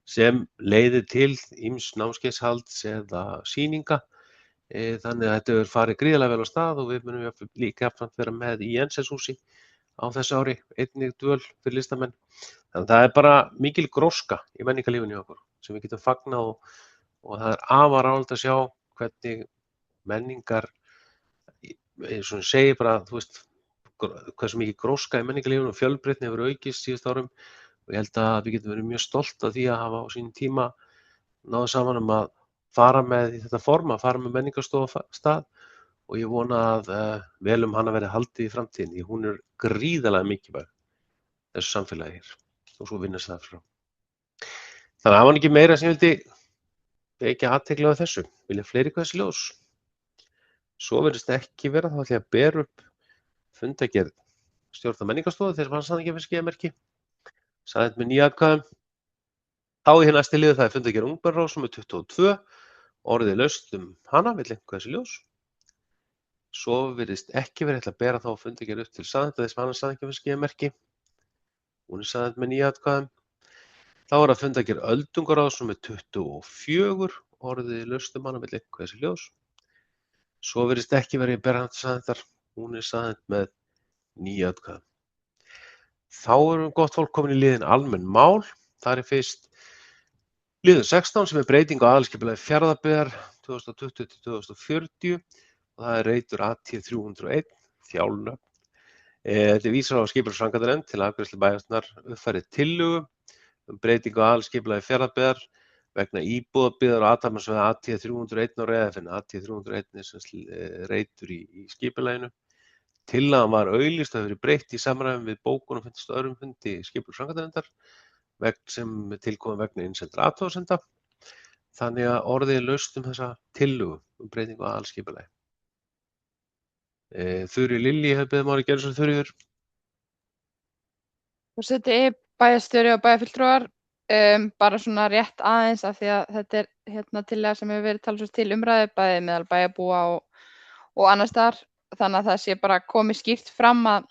sem leiðir til ýmis námskeiðshalds eða sýninga. Þannig að þetta hefur farið gríðarlega vel á stað og við munum líka jafnframt vera með í Jensenshúsi á þessu ári, einnig dvöl fyrir listamenn. Þannig að það er bara mikil gróska í menningarlífinu hjá okkur sem við getum fagnað og það er afar ánægjulegt að sjá hvernig menningar, eins og segir bara, þú veist, hversu mikil gróska í menningarlífinu og fjölbreytni hefur aukist síðust árum og ég held að við getum verið mjög stolt af því að hafa á sínum tíma náðu saman að fara með í þetta form, að fara með Menningarstofu stað og ég vona að vel hana verði haldið í framtíðinni því hún er gríðarlega mikilvæg þessu samfélagi hér og svo vinnast það frá. Þannig að það var ekki meira sem ég vildi ekki athygli á þessu. Vilja fleiri hvað þessi ljós? Svo virðist ekki vera, þá ætla ég að bera upp fundargerð stjórnar menningarstofu þegar hann sann ekki fyrir skeiðamerki. Saðið með 9 atkvæðum. Þá í næsti liður það er fundargerð Ungbarrós með 22. Orðið laust hana, vill einhver þessi ljós. Svo virðist ekki verið að bera þá fundargerð upp til Saðið þess að hann sann ekki fyrir skeiðamerki. Hún er Saðið með 9 atkvæðum. Þá er að fundargerð Öldungaráðs með 24. Orðið laust hana, vill einhver þessi ljós. Svo virðist ekki verið að bera hann til Saðið. Hún er Saðið með 9 atkvæðum. Þá erum gott fólk komin í liðin almenn mál. Það er fyrst liður 16 sem er breyting á aðalskipulagi Fjarðabyggðar 2020-2040 og það er reitur AT301 þjálfnöfn. Þetta vísar á skipulagsframkvæmdanefnd til afgreiðslu bæjarstjórnar uppfærið tillögu breyting á aðalskipulagi Fjarðabyggðar vegna íbúðabyggðar og athafnasvæða AT301 á Reyðarfirði. AT301 er sem reitur í skipulaginu. Tillagan var auglýst og hefur verið breytt í samræmi við bókun og fundist á öðrum fundi skipulagsframkvæmdanefndar sem tilkomið vegna innsendra athugasemda. Þannig að orðið er laust þessa tillögu breytingu á aðalskipulagi. Þuríður Lillý hefur beðið máli gerð svo Þuríður. Forseti, bæjarstjóri og bæjarfulltrúar, bara svona rétt aðeins af því að þetta er tillaga sem hefur verið talsvert til umræðu bæði meðal bæjarbúa og annars staðar. Þannig að það sé bara komið skýrt fram að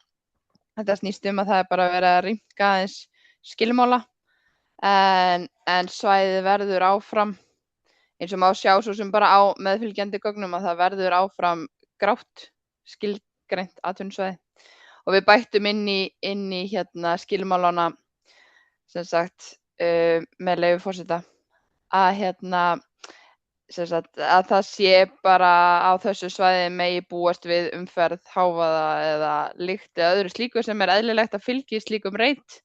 þetta snýst að það er bara verið að rýmka aðeins skilmála en svæðið verður áfram eins og má sjá svo sem bara á meðfylgjandi gögnum að það verður áfram grátt skilgreint atvinnusvæði og við bættum inn í skilmálana sem sagt með leyfi forseta að að það sé bara á þessu svæði megi búast við umferð, hávaða eða lykt eða öðru slíku sem er eðlilegt að fylgi slíkum reit.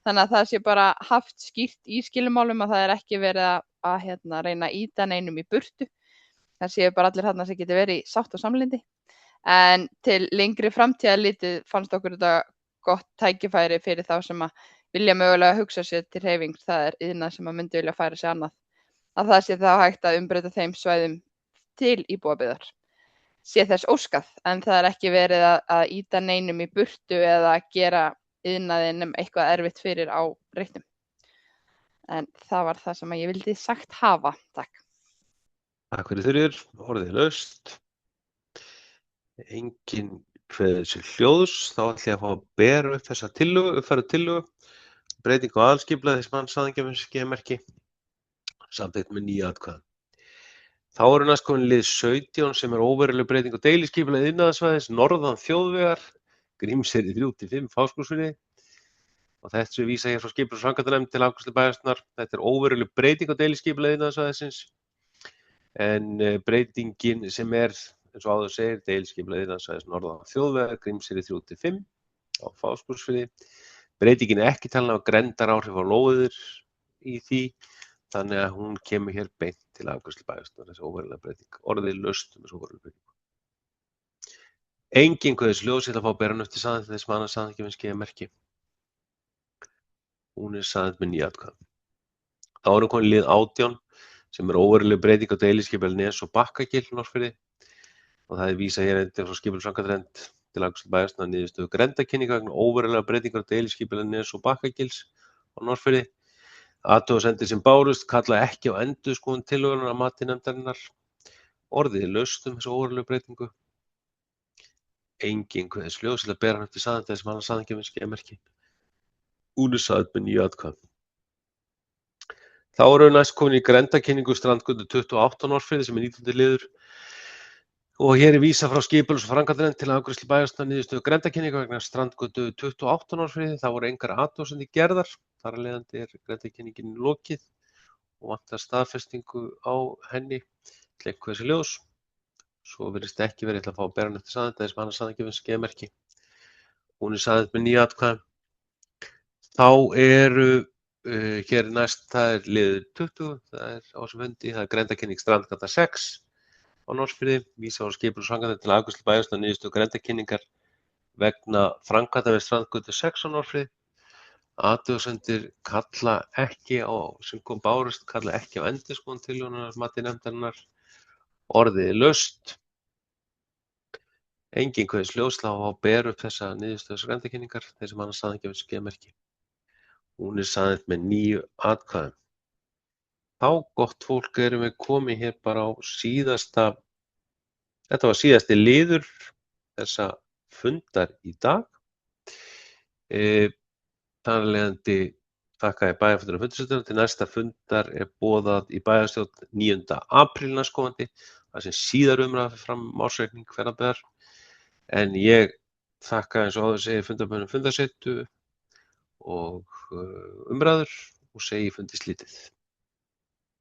Þannig að það sé bara haft skýrt í skilmálum að það er ekki verið að reyna að ýta neinum í burtu. Það sé bara allir þarna sem geti verið í sátt og samlyndi. En til lengri framtíðar litið fannst okkur þetta gott tækifæri fyrir þá sem að vilja mögulega hugsa sér til hreyfings. Það er iðnað sem að myndi vilja færa sig annað. Að það sé þá hægt að umbreyta þeim svæðum til íbúabyggðar. Sé þess óskað, en það er ekki verið að ýta neinum í burtu eða gera iðnaðinum eitthvað erfitt fyrir á reitnum. En það var það sem ég vildi sagt hafa. Takk. Takk fyrir Þuríður, orðið laust. Engin kveður sér hljóðs, þá ætla ég að fá að bera upp þessa tillögu, uppfæra tillögu, breyting á aðalskipulagi þess mann skeiðamerki. Samþykkt með 9 atkvæðum. Þá eru næst komin lið 17 sem er óveruleg breyting á deiliskipulagi iðnaðarsvæðis norðan þjóðvegar, Grímseyri 3-5 Fáskrúðsfirði. Og þetta vísa hér frá skipulagsframkvæmdanefnd til afgreiðslu bæjarstjórnar. Þetta er óveruleg breyting á deiliskipulagi iðnaðarsvæðisins. En breytingin sem er, eins og áður segir, deiliskipulagi iðnaðarsvæðis norðan þjóðvegar, Grímseyri 3-5 á Fáskrúðsfirði. Breytingin er ekki talin á grenndaráhrif á lóðir í því. Þannig að hún kemur hér beint til afgreiðslu bæjarstjórnar, þessi óverulega breyting. Orðið laust þessi óverulega breytingu. Engin kveðis ljós, ég ætla að fá að bera hann upp til Saðið þess að hann Saðið ekki með skeiðamerki. Hún er Saðið með 9 atkvæðum. Þá erum komin lið 18 sem er óverulega breyting á deiliskipulagi Nes og Bakkagil Norðfirði og það er vísað hér frá skipulagsframkvæmdanefnd til afgreiðslu bæjarstjórnar niðurstöðu grenndarkynningar vegna óverulega breytingar á deiliskipulagi Nes og Bakkagils á Norðfirði. Athugasemdir sem bárust kalla ekki á endurskoðun tillögunnar að mati nefndarinnar. Orðið er laust þessu óverulegu breytingu. Engin kveðis ljós til að bera hann upp til Saðið þess að hann Saðið ekki með skeiðamerki. Hún er Saðið með 9 atkvæðum. Þá erum við næst komin í grenndarkynningu strandgötu 28 Norðfirði sem er 19. liður. Og hér er vísað frá skipulagsframkvæmdanefnd til afgreiðslu bæjarstjórnar niðurstöðu grenndarkynningar vegna strandgötu 28 Norðfirði. Það voru engar athugasemdir gerðar. Þar af leiðandi er grenndarkynningin lokið og vantar staðfestingu á henni til einhver þessi ljós. Svo virðist ekki verið að fá að bera hann eftir Saðið þess að hann Saðið ekki með skeiðamerki. Hún er Saðið með 9 atkvæðum. Þá eru hér næst, það er liður 20, það er á þessum fundi, það er grenndarkynning strandgata 6 á Norðfirði, vísað á skipulagsframkvæmdanefnd til afgreiðslu bæjarstjórnar niðurstöðu grenndarkynningar vegna framkvæmda við strandgötu 6 á Norðfirði. Athugasemdir kalla ekki á, sem kom bárust, kalla ekki á endurskoðun tillögunnar mati nefndarinnar. Orðið er laust. Enginn kveðst ljóslega á að bera upp þessa niðurstöðu grenndarkynningar, þeir sem annars staðan gefur skemerki. Hún er saðið með 9 atkvæðum. Þá, gott fólk, erum við komið hér bara á þetta var síðasti liður þessa fundar í dag. Þar af leiðandi þakka ég bæjarfundinum fundarstjórn. Til næsta fundar er boðað í bæjarstjórn 9. apríl næstkomandi, þar sem síðar umræða fer fram ársreikning Fjarðabyggðar. En ég þakka eins og áður segi fundarmönnum fundarsetu og umræður og segi fundi slítið.